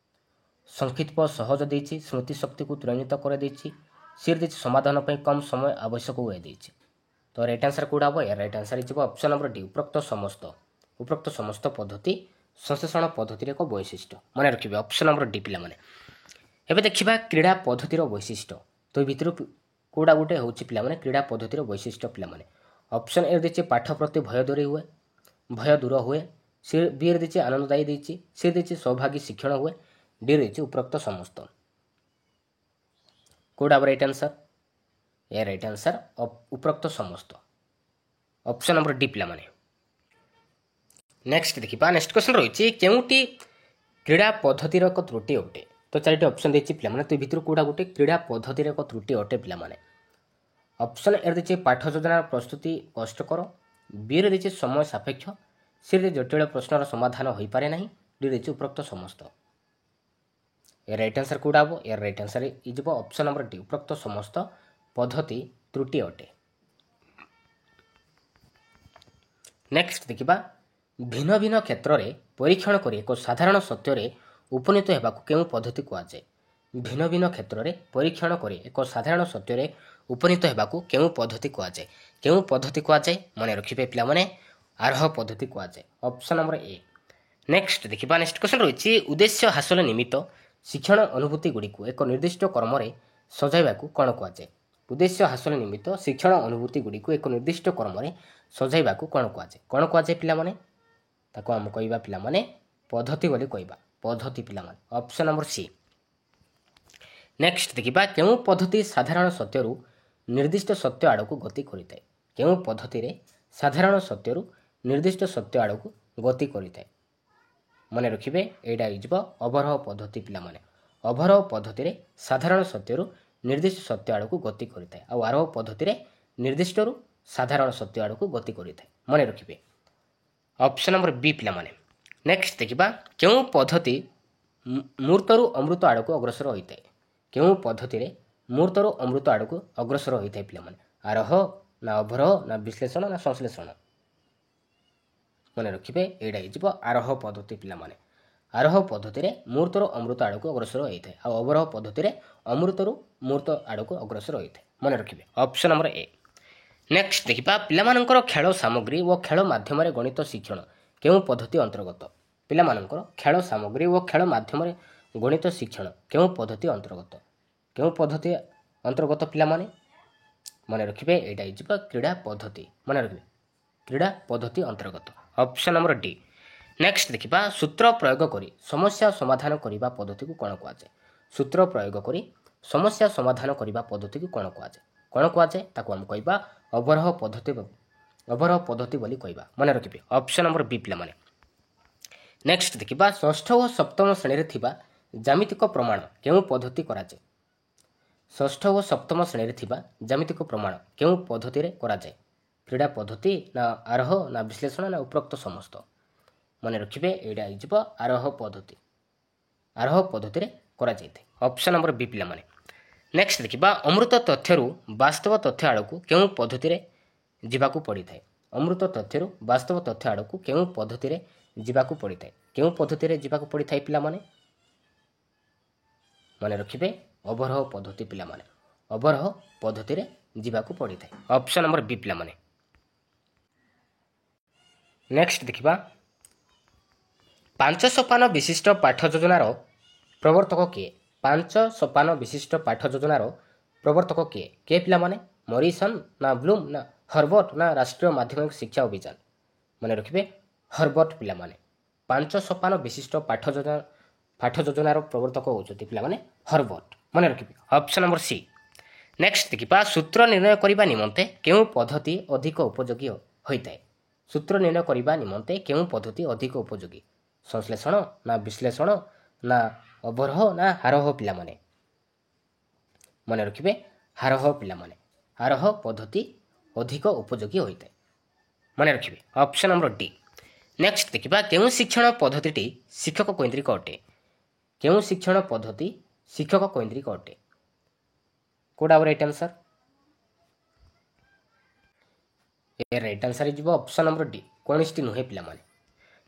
ସଂକ୍ଷିପ୍ତ ସହଜ ଦେଇଛି, ସ୍ମୃତି ଶକ୍ତିକୁ ତ୍ୱରାନ୍ୱିତ କରିଦେଇଛି, ସି ଦେଇଛି ସମାଧାନ ପାଇଁ କମ୍ ସମୟ ଆବଶ୍ୟକ ହୁଏ ଦେଇଛି। ତ ରାଇଟ୍ ଆନ୍ସର କେଉଁଟା ହେବ? ଏହାର ରାଇଟ୍ ଆନ୍ସର ହେଇଯିବ ଅପସନ୍ ନମ୍ବର ଡି, ଉପରୋକ୍ତ ସମସ୍ତ ପଦ୍ଧତି ସଂଶ୍ଳେଷଣ ପଦ୍ଧତିର ଏକ ବୈଶିଷ୍ଟ୍ୟ। ମନେ ରଖିବେ, ଅପସନ୍ ନମ୍ବର ଡି ପିଲାମାନେ। ଏବେ ଦେଖିବା କ୍ରୀଡ଼ା ପଦ୍ଧତିର ବୈଶିଷ୍ଟ୍ୟ। ତ ଏ ଭିତରୁ କେଉଁଟା ଗୋଟେ ହେଉଛି ପିଲାମାନେ କ୍ରୀଡ଼ା ପଦ୍ଧତିର ବୈଶିଷ୍ଟ୍ୟ ପିଲାମାନେ? ଅପସନ୍ ଏ ଦେଇଛି ପାଠ ପ୍ରତି ଭୟ ଦୂର ହୁଏ, ସି ବିରେ ଦେଇଛି ଆନନ୍ଦଦାୟୀ ଦେଇଛି, ସି ଦେଇଛି ସୌଭାଗୀ ଶିକ୍ଷଣ ହୁଏ, ଡି ଦେଇଛି ଉପରୋକ୍ତ ସମସ୍ତ। କେଉଁଟା ହେବ ରାଇଟ୍ ଆନ୍ସର? ଏ ରାଇଟ୍ ଆନ୍ସର ଉପରୋକ୍ତ ସମସ୍ତ, ଅପସନ୍ ନମ୍ବର ଡି ପିଲାମାନେ। ନେକ୍ସଟ ଦେଖିବା, ନେକ୍ସଟ କ୍ୱେଶ୍ଚନ୍ ରହିଛି, କେଉଁଟି କ୍ରୀଡ଼ା ପଦ୍ଧତିର ଏକ ତ୍ରୁଟି ଅଟେ? ତ ଚାରିଟି ଅପସନ୍ ଦେଇଛି ପିଲାମାନେ, ତ ଏ ଭିତରୁ କେଉଁଟା ଗୋଟେ କ୍ରୀଡ଼ା ପଦ୍ଧତିର ଏକ ତ୍ରୁଟି ଅଟେ ପିଲାମାନେ? ଅପସନ୍ ଏ ଦେଇଛି ପାଠ ଯୋଜନାର ପ୍ରସ୍ତୁତି କଷ୍ଟକର, ବିରେ ଦେଇଛି ସମୟ ସାପେକ୍ଷ, ସିରେ ଜଟିଳ ପ୍ରଶ୍ନର ସମାଧାନ ହୋଇପାରେ ନାହିଁ, ଡି ଦେଇଛି ଉପରୋକ୍ତ ସମସ୍ତ। ଏ ରାଇଟ୍ ଆନ୍ସର କେଉଁଟା ହେବ? ଏହାର ରାଇଟ୍ ଆନ୍ସର ହେଇଯିବ ଅପସନ୍ ନମ୍ବର ଡି, ଉପରୋକ୍ତ ସମସ୍ତ ପଦ୍ଧତି ତ୍ରୁଟି ଅଟେ। ନେକ୍ସଟ ଦେଖିବା, ଭିନ୍ନ ଭିନ୍ନ କ୍ଷେତ୍ରରେ ପରୀକ୍ଷଣ କରି ଏକ ସାଧାରଣ ସତ୍ୟରେ ଉପନୀତ ହେବାକୁ କେଉଁ ପଦ୍ଧତି କୁହାଯାଏ? ଭିନ୍ନ ଭିନ୍ନ କ୍ଷେତ୍ରରେ ପରୀକ୍ଷଣ କରି ଏକ ସାଧାରଣ ସତ୍ୟରେ ଉପନୀତ ହେବାକୁ କେଉଁ ପଦ୍ଧତି କୁହାଯାଏ? କେଉଁ ପଦ୍ଧତି କୁହାଯାଏ? ମନେ ରଖିବେ ପିଲାମାନେ, ଆରୋହ ପଦ୍ଧତି କୁହାଯାଏ। Option number A. ନେକ୍ସଟ ଦେଖିବା, ନେକ୍ସଟ କ୍ୱେଶ୍ଚନ୍ ରହିଛି, ଉଦ୍ଦେଶ୍ୟ ହାସଲ ନିମିତ୍ତ ଶିକ୍ଷଣ ଅନୁଭୂତି ଗୁଡ଼ିକୁ ଏକ ନିର୍ଦ୍ଦିଷ୍ଟ କ୍ରମରେ ସଜାଇବାକୁ କ'ଣ କୁହାଯାଏ? ଉଦ୍ଦେଶ୍ୟ ହାସଲ ନିମିତ୍ତ ଶିକ୍ଷଣ ଅନୁଭୂତି ଗୁଡ଼ିକୁ ଏକ ନିର୍ଦ୍ଦିଷ୍ଟ କ୍ରମରେ ସଜାଇବାକୁ କ'ଣ କୁହାଯାଏ? କ'ଣ କୁହାଯାଏ ପିଲାମାନେ? ତାକୁ ଆମେ କହିବା ପିଲାମାନେ ପଦ୍ଧତି ବୋଲି କହିବା, ପଦ୍ଧତି ପିଲାମାନେ। Option number C. ନେକ୍ସଟ ଦେଖିବା, କେଉଁ ପଦ୍ଧତି ସାଧାରଣ ସତ୍ୟରୁ ନିର୍ଦ୍ଦିଷ୍ଟ ସତ୍ୟ ଆଡ଼କୁ ଗତି କରିଥାଏ? କେଉଁ ପଦ୍ଧତିରେ ସାଧାରଣ ସତ୍ୟରୁ ନିର୍ଦ୍ଦିଷ୍ଟ ସତ୍ୟ ଆଡ଼କୁ ଗତି କରିଥାଏ? ମନେ ରଖିବେ, ଏଇଟା ହେଇଯିବ ଅବରୋହ ପଦ୍ଧତି ପିଲାମାନେ। ଅବରୋହ ପଦ୍ଧତିରେ ସାଧାରଣ ସତ୍ୟରୁ ନିର୍ଦ୍ଦିଷ୍ଟ ସତ୍ୟ ଆଡ଼କୁ ଗତି କରିଥାଏ, ଆଉ ଆରୋହ ପଦ୍ଧତିରେ ନିର୍ଦ୍ଦିଷ୍ଟରୁ ସାଧାରଣ ସତ୍ୟ ଆଡ଼କୁ ଗତି କରିଥାଏ। ମନେ ରଖିବେ, ଅପସନ୍ ନମ୍ବର ବି ପିଲାମାନେ। ନେକ୍ସଟ ଦେଖିବା, କେଉଁ ପଦ୍ଧତି ମୂର୍ତ୍ତରୁ ଅମୃତ ଆଡ଼କୁ ଅଗ୍ରସର ହୋଇଥାଏ? କେଉଁ ପଦ୍ଧତିରେ ମୂର୍ତ୍ତରୁ ଅମୃତ ଆଡ଼କୁ ଅଗ୍ରସର ହୋଇଥାଏ ପିଲାମାନେ? ଆରୋହ ନା ଅବରୋହ ନା ବିଶ୍ଳେଷଣ ନା ସଂଶ୍ଳେଷଣ? ମନେ ରଖିବେ, ଏଇଟା ହେଇଯିବ ଆରୋହ ପଦ୍ଧତି ପିଲାମାନେ। ଆରୋହ ପଦ୍ଧତିରେ ମୂର୍ତ୍ତରୁ ଅମୃତ ଆଡ଼କୁ ଅଗ୍ରସର ହୋଇଥାଏ, ଆଉ ଅବରୋହ ପଦ୍ଧତିରେ ଅମୃତରୁ ମୂର୍ତ୍ତ ଆଡ଼କୁ ଅଗ୍ରସର ହୋଇଥାଏ। ମନେ ରଖିବେ, ଅପସନ୍ ନମ୍ବର ଏ। ନେକ୍ସଟ ଦେଖିବା, ପିଲାମାନଙ୍କର ଖେଳ ସାମଗ୍ରୀ ଓ ଖେଳ ମାଧ୍ୟମରେ ଗଣିତ ଶିକ୍ଷଣ କେଉଁ ପଦ୍ଧତି ଅନ୍ତର୍ଗତ? ପିଲାମାନଙ୍କର ଖେଳ ସାମଗ୍ରୀ ଓ ଖେଳ ମାଧ୍ୟମରେ ଗଣିତ ଶିକ୍ଷଣ କେଉଁ ପଦ୍ଧତି ଅନ୍ତର୍ଗତ? କେଉଁ ପଦ୍ଧତି ଅନ୍ତର୍ଗତ ପିଲାମାନେ? ମନେ ରଖିବେ, ଏଇଟା ହେଇଯିବ କ୍ରୀଡ଼ା ପଦ୍ଧତି। ମନେ ରଖିବେ, କ୍ରୀଡ଼ା ପଦ୍ଧତି ଅନ୍ତର୍ଗତ, ଅପସନ୍ ନମ୍ବର ଡି। ନେକ୍ସଟ ଦେଖିବା, ସୂତ୍ର ପ୍ରୟୋଗ କରି ସମସ୍ୟା ସମାଧାନ କରିବା ପଦ୍ଧତିକୁ କ'ଣ କୁହାଯାଏ? ସୂତ୍ର ପ୍ରୟୋଗ କରି ସମସ୍ୟା ସମାଧାନ କରିବା ପଦ୍ଧତିକୁ କ'ଣ କୁହାଯାଏ? କ'ଣ କୁହାଯାଏ? ତାକୁ ଆମେ କହିବା ଅବରୋହ ପଦ୍ଧତି ବୋଲି କହିବା। ମନେ ରଖିବେ, ଅପସନ୍ ନମ୍ବର ବି ପିଲାମାନେ। ନେକ୍ସଟ ଦେଖିବା, ଷଷ୍ଠ ଓ ସପ୍ତମ ଶ୍ରେଣୀରେ ଥିବା ଜ୍ୟାମିତିକ ପ୍ରମାଣ କେଉଁ ପଦ୍ଧତି କରାଯାଏ? ଷଷ୍ଠ ଓ ସପ୍ତମ ଶ୍ରେଣୀରେ ଥିବା ଜ୍ୟାମିତିକ ପ୍ରମାଣ କେଉଁ ପଦ୍ଧତିରେ କରାଯାଏ? କ୍ରୀଡ଼ା ପଦ୍ଧତି ନା ଆରୋହ ନା ବିଶ୍ଳେଷଣ ନା ଉପରୋକ୍ତ ସମସ୍ତ? ମନେ ରଖିବେ ଏଇଟା ହେଇଯିବ ଆରୋହ ପଦ୍ଧତି। ଆରୋହ ପଦ୍ଧତିରେ କରାଯାଇଥାଏ। ଅପସନ୍ ନମ୍ବର ବି ପିଲାମାନେ। ନେକ୍ସଟ ଦେଖିବା ଅମୃତ ତଥ୍ୟରୁ ବାସ୍ତବ ତଥ୍ୟ ଆଡ଼କୁ କେଉଁ ପଦ୍ଧତିରେ ଯିବାକୁ ପଡ଼ିଥାଏ? ଅମୃତ ତଥ୍ୟରୁ ବାସ୍ତବ ତଥ୍ୟ ଆଡ଼କୁ କେଉଁ ପଦ୍ଧତିରେ ଯିବାକୁ ପଡ଼ିଥାଏ? କେଉଁ ପଦ୍ଧତିରେ ଯିବାକୁ ପଡ଼ିଥାଏ ପିଲାମାନେ? ମନେ ରଖିବେ ଅବରୋହ ପଦ୍ଧତି ପିଲାମାନେ। ଅବରୋହ ପଦ୍ଧତିରେ ଯିବାକୁ ପଡ଼ିଥାଏ। ଅପସନ୍ ନମ୍ବର ବି ପିଲାମାନେ। ନେକ୍ସଟ ଦେଖିବା 5 ସୋପାନ ବିଶିଷ୍ଟ ପାଠ ଯୋଜନାର ପ୍ରବର୍ତ୍ତକ କିଏ? 5 ସୋପାନ ବିଶିଷ୍ଟ ପାଠ ଯୋଜନାର ପ୍ରବର୍ତ୍ତକ କିଏ? କିଏ ପିଲାମାନେ? ମରିସନ୍ ନା ବ୍ଲୁମ୍ ନା ହର୍ବର୍ଟ ନା ରାଷ୍ଟ୍ରୀୟ ମାଧ୍ୟମିକ ଶିକ୍ଷା ଅଭିଯାନ? ମନେ ରଖିବେ ହର୍ବର୍ଟ ପିଲାମାନେ। 5 ସୋପାନ ବିଶିଷ୍ଟ ପାଠ ଯୋଜନାର ପ୍ରବର୍ତ୍ତକ ହେଉଛନ୍ତି ପିଲାମାନେ ହର୍ବର୍ଟ। ମନେ ରଖିବେ ଅପସନ୍ ନମ୍ବର ସି। ନେକ୍ସଟ ଦେଖିବା ସୂତ୍ର ନିର୍ଣ୍ଣୟ କରିବା ନିମନ୍ତେ କେଉଁ ପଦ୍ଧତି ଅଧିକ ଉପଯୋଗୀ ହୋଇଥାଏ? ସୂତ୍ର ନିର୍ଣ୍ଣୟ କରିବା ନିମନ୍ତେ କେଉଁ ପଦ୍ଧତି ଅଧିକ ଉପଯୋଗୀ? ସଂଶ୍ଳେଷଣ ନା ବିଶ୍ଳେଷଣ ନା ଅବରୋହ ନା ଆରୋହ ପିଲାମାନେ? ମନେ ରଖିବେ ଆରୋହ ପିଲାମାନେ। ଆରୋହ ପଦ୍ଧତି ଅଧିକ ଉପଯୋଗୀ ହୋଇଥାଏ। ମନେ ରଖିବେ ଅପସନ୍ ନମ୍ବର ଡି। ନେକ୍ସଟ ଦେଖିବା କେଉଁ ଶିକ୍ଷଣ ପଦ୍ଧତିଟି ଶିକ୍ଷକ କୈନ୍ଦ୍ରିକ ଅଟେ? କେଉଁ ଶିକ୍ଷଣ ପଦ୍ଧତି ଶିକ୍ଷକ କୈନ୍ଦ୍ରିକ ଅଟେ? କୋଉଟା ରାଇଟ୍ ଆନ୍ସର? ରାଇଟ୍ ଆନ୍ସର ହେଇଯିବ ଅପସନ୍ ନମ୍ବର ଡି। କୌଣସିଟି ନୁହେଁ ପିଲାମାନେ।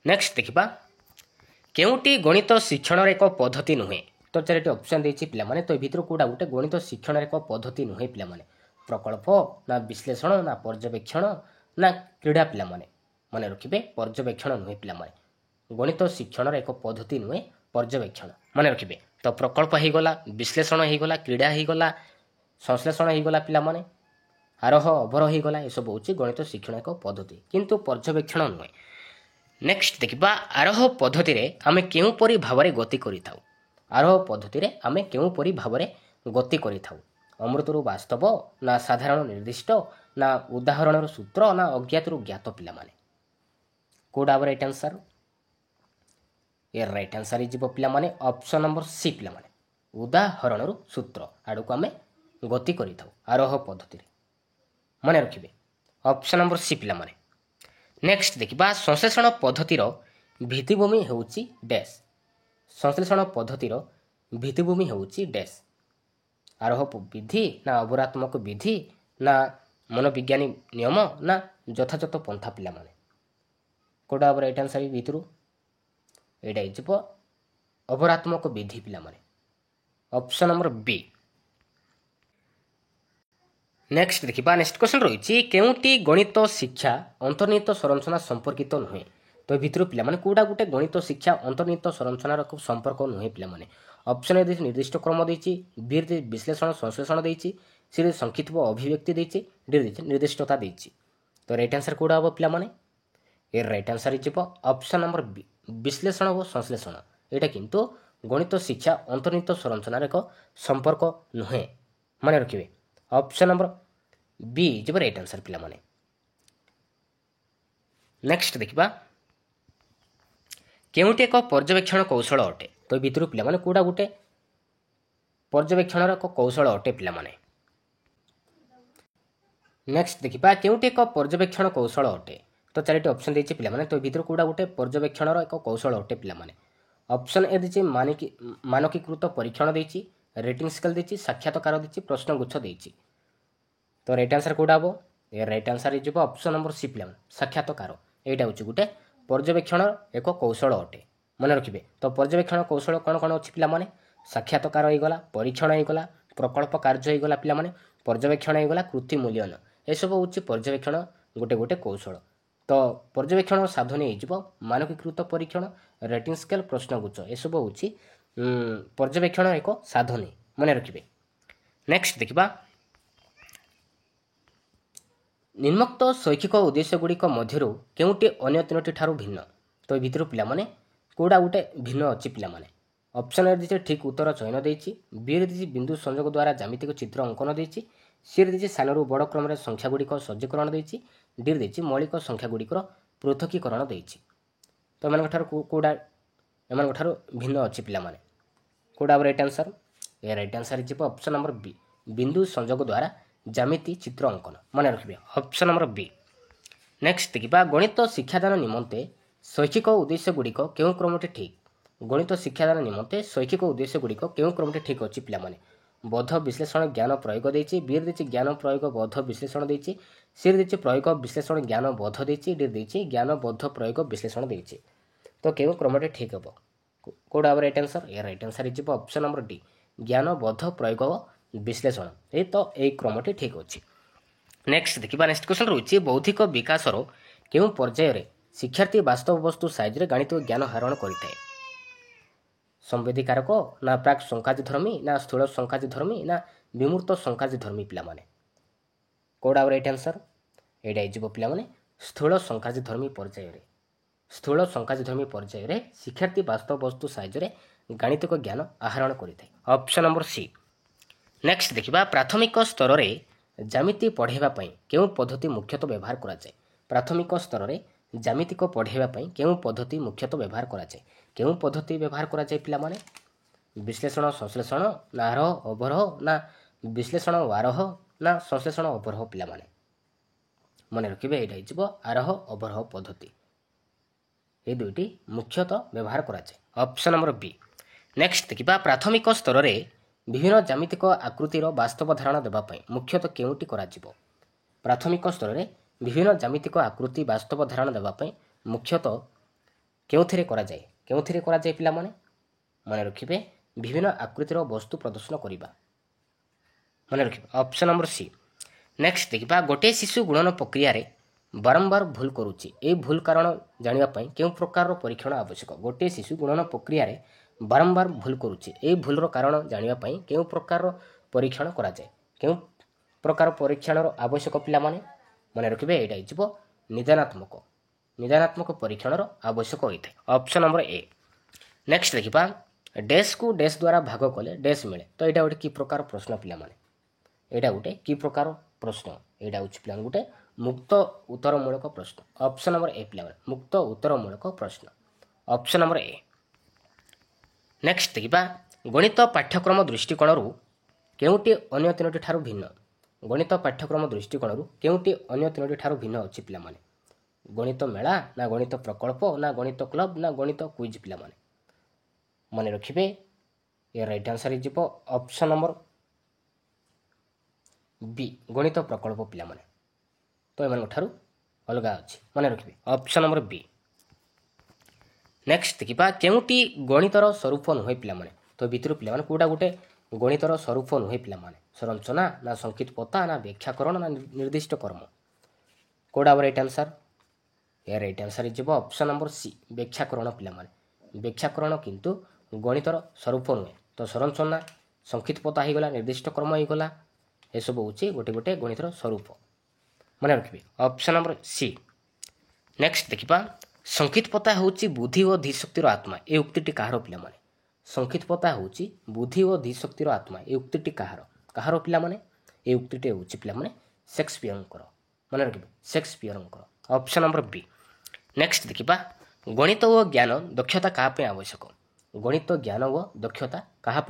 ନେକ୍ସଟ ଦେଖିବା କେଉଁଟି ଗଣିତ ଶିକ୍ଷଣର ଏକ ପଦ୍ଧତି ନୁହେଁ? ତ ଚାରିଟି ଅପସନ୍ ଦେଇଛି ପିଲାମାନେ। ତ ଏ ଭିତରୁ କୋଉଟା ଗୋଟେ ଗଣିତ ଶିକ୍ଷଣର ଏକ ପଦ୍ଧତି ନୁହେଁ ପିଲାମାନେ? ପ୍ରକଳ୍ପ ନା ବିଶ୍ଳେଷଣ ନା ପର୍ଯ୍ୟବେକ୍ଷଣ ନା କ୍ରୀଡ଼ା ପିଲାମାନେ? ମନେ ରଖିବେ ପର୍ଯ୍ୟବେକ୍ଷଣ ନୁହେଁ ପିଲାମାନେ। ଗଣିତ ଶିକ୍ଷଣର ଏକ ପଦ୍ଧତି ନୁହେଁ ପର୍ଯ୍ୟବେକ୍ଷଣ। ମନେ ରଖିବେ ତ ପ୍ରକଳ୍ପ ହେଇଗଲା, ବିଶ୍ଳେଷଣ ହେଇଗଲା, କ୍ରୀଡ଼ା ହେଇଗଲା, ସଂଶ୍ଳେଷଣ ହେଇଗଲା ପିଲାମାନେ, ଆରୋହ ଅବରୋହ ହେଇଗଲା। ଏସବୁ ହେଉଛି ଗଣିତ ଶିକ୍ଷଣ ଏକ ପଦ୍ଧତି କିନ୍ତୁ ପର୍ଯ୍ୟବେକ୍ଷଣ ନୁହେଁ। ନେକ୍ସଟ ଦେଖିବା ଆରୋହ ପଦ୍ଧତିରେ ଆମେ କେଉଁପରି ଭାବରେ ଗତି କରିଥାଉ? ଆରୋହ ପଦ୍ଧତିରେ ଆମେ କେଉଁପରି ଭାବରେ ଗତି କରିଥାଉ? ଅମୃତରୁ ବାସ୍ତବ ନା ସାଧାରଣ ନିର୍ଦ୍ଦିଷ୍ଟ ନା ଉଦାହରଣର ସୂତ୍ର ନା ଅଜ୍ଞାତରୁ ଜ୍ଞାତ ପିଲାମାନେ? କୋଉଟା ହବ ରାଇଟ୍ ଆନ୍ସର? ଏ ରାଇଟ୍ ଆନ୍ସର ହେଇଯିବ ପିଲାମାନେ ଅପସନ୍ ନମ୍ବର ସି ପିଲାମାନେ। ଉଦାହରଣରୁ ସୂତ୍ର ଆଡ଼କୁ ଆମେ ଗତି କରିଥାଉ ଆରୋହ ପଦ୍ଧତିରେ। ମନେ ରଖିବେ ଅପସନ୍ ନମ୍ବର ସି ପିଲାମାନେ। ନେକ୍ସଟ ଦେଖିବା ସଂଶ୍ଳେଷଣ ପଦ୍ଧତିର ଭିତ୍ତିଭୂମି ହେଉଛି ଡ୍ୟାସ୍। ସଂଶ୍ଳେଷଣ ପଦ୍ଧତିର ଭିତ୍ତିଭୂମି ହେଉଛି ଡ୍ୟାସ୍। ଆରୋହ ବିଧି ନା ଅବରାତ୍ମକ ବିଧି ନା ମନୋବିଜ୍ଞାନୀ ନିୟମ ନା ଯଥାଯଥ ପନ୍ଥା ପିଲାମାନେ? କୋଉଟା ହବ ରାଇଟ୍ ଆନ୍ସର ଭିତରୁ? ଏଇଟା ହେଇଯିବ ଅବରାତ୍ମକ ବିଧି ପିଲାମାନେ। ଅପସନ୍ ନମ୍ବର ବି। ନେକ୍ସଟ ଦେଖିବା ନେକ୍ସଟ କ୍ୱେଶ୍ଚନ ରହିଛି କେଉଁଟି ଗଣିତ ଶିକ୍ଷା ଅନ୍ତର୍ନିହିତ ସଂରଚନା ସମ୍ପର୍କିତ ନୁହେଁ? ତ ଏ ଭିତରୁ ପିଲାମାନେ କୋଉଟା ଗୋଟେ ଗଣିତ ଶିକ୍ଷା ଅନ୍ତର୍ନିହିତ ସଂରଚନାର ସମ୍ପର୍କ ନୁହେଁ ପିଲାମାନେ? ଅପସନ୍ ଏ ଦେଇଛି ନିର୍ଦ୍ଦିଷ୍ଟ କ୍ରମ ଦେଇଛି, ବି ରେ ବିଶ୍ଳେଷଣ ସଂଶ୍ଳେଷଣ ଦେଇଛି, ସି ରେ ସଂକ୍ଷିପ୍ତ ଅଭିବ୍ୟକ୍ତି ଦେଇଛି, ଡି ଦେଇଛି ନିର୍ଦ୍ଦିଷ୍ଟତା ଦେଇଛି। ତ ରାଇଟ୍ ଆନ୍ସର କୋଉଟା ହବ ପିଲାମାନେ? ଏ ରାଇଟ୍ ଆନ୍ସର ହେଇଯିବ ଅପସନ୍ ନମ୍ବର ବି ବିଶ୍ଳେଷଣ ଓ ସଂଶ୍ଳେଷଣ। ଏଇଟା କିନ୍ତୁ ଗଣିତ ଶିକ୍ଷା ଅନ୍ତର୍ନିହିତ ସଂରଚନାର ଏକ ସମ୍ପର୍କ ନୁହେଁ। ମନେ ରଖିବେ ଅପସନ୍ ନମ୍ବର ବି ଯିବ ରାଇଟ୍ ଆନ୍ସର ପିଲାମାନେ। ନେକ୍ସଟ ଦେଖିବା କେଉଁଟି ଏକ ପର୍ଯ୍ୟବେକ୍ଷଣ କୌଶଳ ଅଟେ? ତ ଏ ଭିତରୁ ପିଲାମାନେ କୋଉଟା ଗୋଟେ ପର୍ଯ୍ୟବେକ୍ଷଣର ଏକ କୌଶଳ ଅଟେ ପିଲାମାନେ? ନେକ୍ସଟ ଦେଖିବା କେଉଁଟି ଏକ ପର୍ଯ୍ୟବେକ୍ଷଣ କୌଶଳ ଅଟେ? ତ ଚାରିଟି ଅପସନ୍ ଦେଇଛି ପିଲାମାନେ। ତ ଏ ଭିତରୁ କୋଉଟା ଗୋଟେ ପର୍ଯ୍ୟବେକ୍ଷଣର ଏକ କୌଶଳ ଅଟେ ପିଲାମାନେ? ଅପସନ୍ ଏ ଦେଇଛି ମାନକୀକୃତ ପରୀକ୍ଷଣ ଦେଇଛି, ରେଟିଂ ସ୍କେଲ ଦେଇଛି, ସାକ୍ଷାତକାର ଦେଇଛି, ପ୍ରଶ୍ନଗୁଚ୍ଛ ଦେଇଛି। ତ ରାଇଟ୍ ଆନ୍ସର କୋଉଟା ହବ? ଏ ରାଇଟ୍ ଆନ୍ସର ହେଇଯିବ ଅପସନ୍ ନମ୍ବର ସି ପିଲାମାନେ ସାକ୍ଷାତକାର। ଏଇଟା ହେଉଛି ଗୋଟେ ପର୍ଯ୍ୟବେକ୍ଷଣ ଏକ କୌଶଳ ଅଟେ। ମନେ ରଖିବେ ତ ପର୍ଯ୍ୟବେକ୍ଷଣ କୌଶଳ କ'ଣ କ'ଣ ଅଛି ପିଲାମାନେ? ସାକ୍ଷାତକାର ହେଇଗଲା, ପରୀକ୍ଷଣ ହେଇଗଲା, ପ୍ରକଳ୍ପ କାର୍ଯ୍ୟ ହେଇଗଲା ପିଲାମାନେ, ପର୍ଯ୍ୟବେକ୍ଷଣ ହେଇଗଲା, କୃତି ମୂଲ୍ୟାୟନ। ଏସବୁ ହେଉଛି ପର୍ଯ୍ୟବେକ୍ଷଣ ଗୋଟେ ଗୋଟେ କୌଶଳ। ତ ପର୍ଯ୍ୟବେକ୍ଷଣ ସାଧନ ହେଇଯିବ ମାନକୀକୃତ ପରୀକ୍ଷଣ, ରେଟିଂ ସ୍କେଲ, ପ୍ରଶ୍ନଗୁଚ୍ଛ। ଏସବୁ ହେଉଛି ପର୍ଯ୍ୟବେକ୍ଷଣ ଏକ ସାଧନୀ। ମନେ ରଖିବେ। ନେକ୍ସଟ ଦେଖିବା ନିମ୍ନୋକ୍ତ ଶୈକ୍ଷିକ ଉଦ୍ଦେଶ୍ୟ ଗୁଡ଼ିକ ମଧ୍ୟରୁ କେଉଁଟି ଅନ୍ୟ ତିନୋଟି ଠାରୁ ଭିନ୍ନ? ତ ଏ ଭିତରୁ ପିଲାମାନେ କୋଉଟା ଗୋଟେ ଭିନ୍ନ ଅଛି ପିଲାମାନେ? ଅପସନ୍ ଏ ଦେଇଛି ଠିକ୍ ଉତ୍ତର ଚୟନ ଦେଇଛି, ବି ରେ ଦେଇଛି ବିନ୍ଦୁ ସଂଯୋଗ ଦ୍ୱାରା ଜ୍ୟାମିତିକ ଚିତ୍ର ଅଙ୍କନ ଦେଇଛି, ସି ରେ ଦେଇଛି ସାନରୁ ବଡ଼ କ୍ରମରେ ସଂଖ୍ୟା ଗୁଡ଼ିକ ସଜ୍ଜୀକରଣ ଦେଇଛି, ଡି ରେ ଦେଇଛି ମୌଳିକ ସଂଖ୍ୟା ଗୁଡ଼ିକର ପୃଥକୀକରଣ ଦେଇଛି। ତ ଏମାନଙ୍କ ଠାରୁ କୋଉଟା ଏମାନଙ୍କ ଠାରୁ ଭିନ୍ନ ଅଛି ପିଲାମାନେ? कोड़ा राइट आंसर ए राइट आंसर जी ऑप्शन नंबर बी बिंदु संयोग द्वारा ज्यामिति चित्र अंकन मन रखिए ऑप्शन नंबर बी। नेक्स्ट देखिए गणित शिक्षादान निमंते शैक्षिक उद्देश्य गुड़िक केउं क्रमटी ठीक गणित शिक्षादान निमंते शैक्षिक उद्देश्य गुड़िक केउं क्रमटी ठीक अच्छी पिलामाने बोध विश्लेषण ज्ञान प्रयोग देछि बी देछि ज्ञान प्रयोग बोध विश्लेषण देछि सी देछि प्रयोग विश्लेषण ज्ञान बोध देछि डी देछि ज्ञान बोध प्रयोग विश्लेषण देछि तो केउं क्रमटी ठीक हबो कोड आवर right answer A right answer is option number D ज्ञान बोध प्रयोग विश्लेषण ए तो ए क्रमटी ठीक अछि। नेक्स्ट देखिबा नेक्स्ट क्वेश्चन रहुछि बौद्धिक विकासर केउं पर्याय रे शिक्षार्थी वास्तव वस्तु साइज रे गणित ज्ञान हरण करिथाय संवेदीकारक ना प्राक संकाजधर्मी ना स्थूल संकाजधर्मी ना विमूर्त संकाजधर्मी पिला माने कोड आवर राइट आंसर एडा इजिबो पिला माने स्थूल संकाजधर्मी पर्याय रे स्थूल संकाजधर्मी पर्याय रे शिक्षार्थी वास्तव वस्तु साइज रे गणितिक ज्ञान आहरण करिथाय ऑप्शन नंबर सी। नेक्स्ट देखिबा प्राथमिक स्तर रे ज्यामिति पढ़ेबा पई केउं पद्धति मुख्यतः व्यवहार करा जाय प्राथमिक स्तर रे ज्यामिति को पढ़ेबा पई केउं पद्धति मुख्यतः व्यवहार करा जाय केउं पद्धति व्यवहार करा जाय पिला माने विश्लेषण संश्लेषण ना आरोह अवरोह ना विश्लेषण आरोह ना संश्लेषण अवरोह पिला माने मन रखिबे एटा हिजबो आरोह अवरोह पद्धति ए दुईटी मुख्यतः व्यवहार करा जाय ऑप्शन नंबर बी। नेक्स्ट देखिबा प्राथमिक स्तर रे विभिन्न ज्यामितिक आकृतिर वास्तव धारणा देबा पई मुख्यतः केउंटी करा जिवो प्राथमिक स्तर रे विभिन्न ज्यामितिक आकृति वास्तव धारणा देबा पई मुख्यतः केउथिरे करा जाय पिला माने मन रखिबे विभिन्न आकृतिर वस्तु प्रदर्शन करिबा मन रखिबे ऑप्शन नंबर सी। नेक्स्ट देखिबा गोटे शिशु गुणन प्रक्रिया रे बारंबार भूल करूची ए भूल कारण जानिबा पई केउ प्रकार परीक्षण आवश्यक गोटे शिशु गुणन प्रक्रिया रे बारंबार भूल करूची ए भूलर कारण जानिबा पई केउ प्रकार परीक्षण करा जाय केउ प्रकार परीक्षणर आवश्यक पिला माने मन रखिबे एटा हिजबो निदानात्मक परीक्षणर आवश्यक होइथे ऑप्शन नंबर ए। नेक्स्ट देखिबा डैश को डैश द्वारा भाग कले डैश मिले तो एटा गोटे की प्रकार प्रश्न पिला माने एटा गोटे की प्रकार प्रश्न एटा उच्च पिला गोटे मुक्त उत्तरमूलक प्रश्न ऑप्शन नंबर ए पिला माने मुक्त उत्तरमूलक प्रश्न ऑप्शन नंबर ए। नेक्स्ट देखिबा गणित पाठ्यक्रम दृष्टिकोणरू केउटी अन्य तीनोटी ठारू भिन्न गणित पाठ्यक्रम दृष्टिकोणरू केउटी अन्य तीनोटी ठारू भिन्न अछि पिला माने गणित मेला ना गणित प्रकल्प ना गणित क्लब ना गणित क्विज पिला माने मन रखिबे ये राइट आंसर इजिबो ऑप्शन नंबर बी गणित प्रकल्प पिला माने तो एमान ठारू अलगा अछि मन रखिबे ऑप्शन नंबर बी। नेक्स्ट देखिबा केउटी गणितर स्वरूप नुहे पिला माने तो भितर पिला माने कोडा गोटे गणितर स्वरूप नुहे पिला माने संरचना ना संकेत पता ना व्याख्याकरण ना निर्दिष्ट कर्म कोडा राइट आंसर ए राइट आंसर इजिबो ऑप्शन नंबर सी व्याख्याकरण पिला माने व्याख्याकरण किंतु गणितर स्वरूप नुहे तो संरचना संकेत पता ही गला निर्दिष्ट कर्म ही गला ए सब होची गोटे गोटे गणितर स्वरूप मन रखिबे ऑप्शन नंबर सी। नेक्स्ट देखिबा संकेत पता होची बुद्धि और धीशक्तिर आत्मा ए उक्तिटी कहार पिला माने संकेत पता होची बुद्धि और धीशक्तिर आत्मा ए उक्तिटी कहार पिला माने ए उक्तिटी होची पिला माने शेक्सपियरଙ୍କର मन रखिबे शेक्सपियरଙ୍କର ऑप्शन नंबर बी। नेक्स्ट देखिबा गणित और ज्ञान दक्षता कहा पे आवश्यक गणित ज्ञान और दक्षता कहा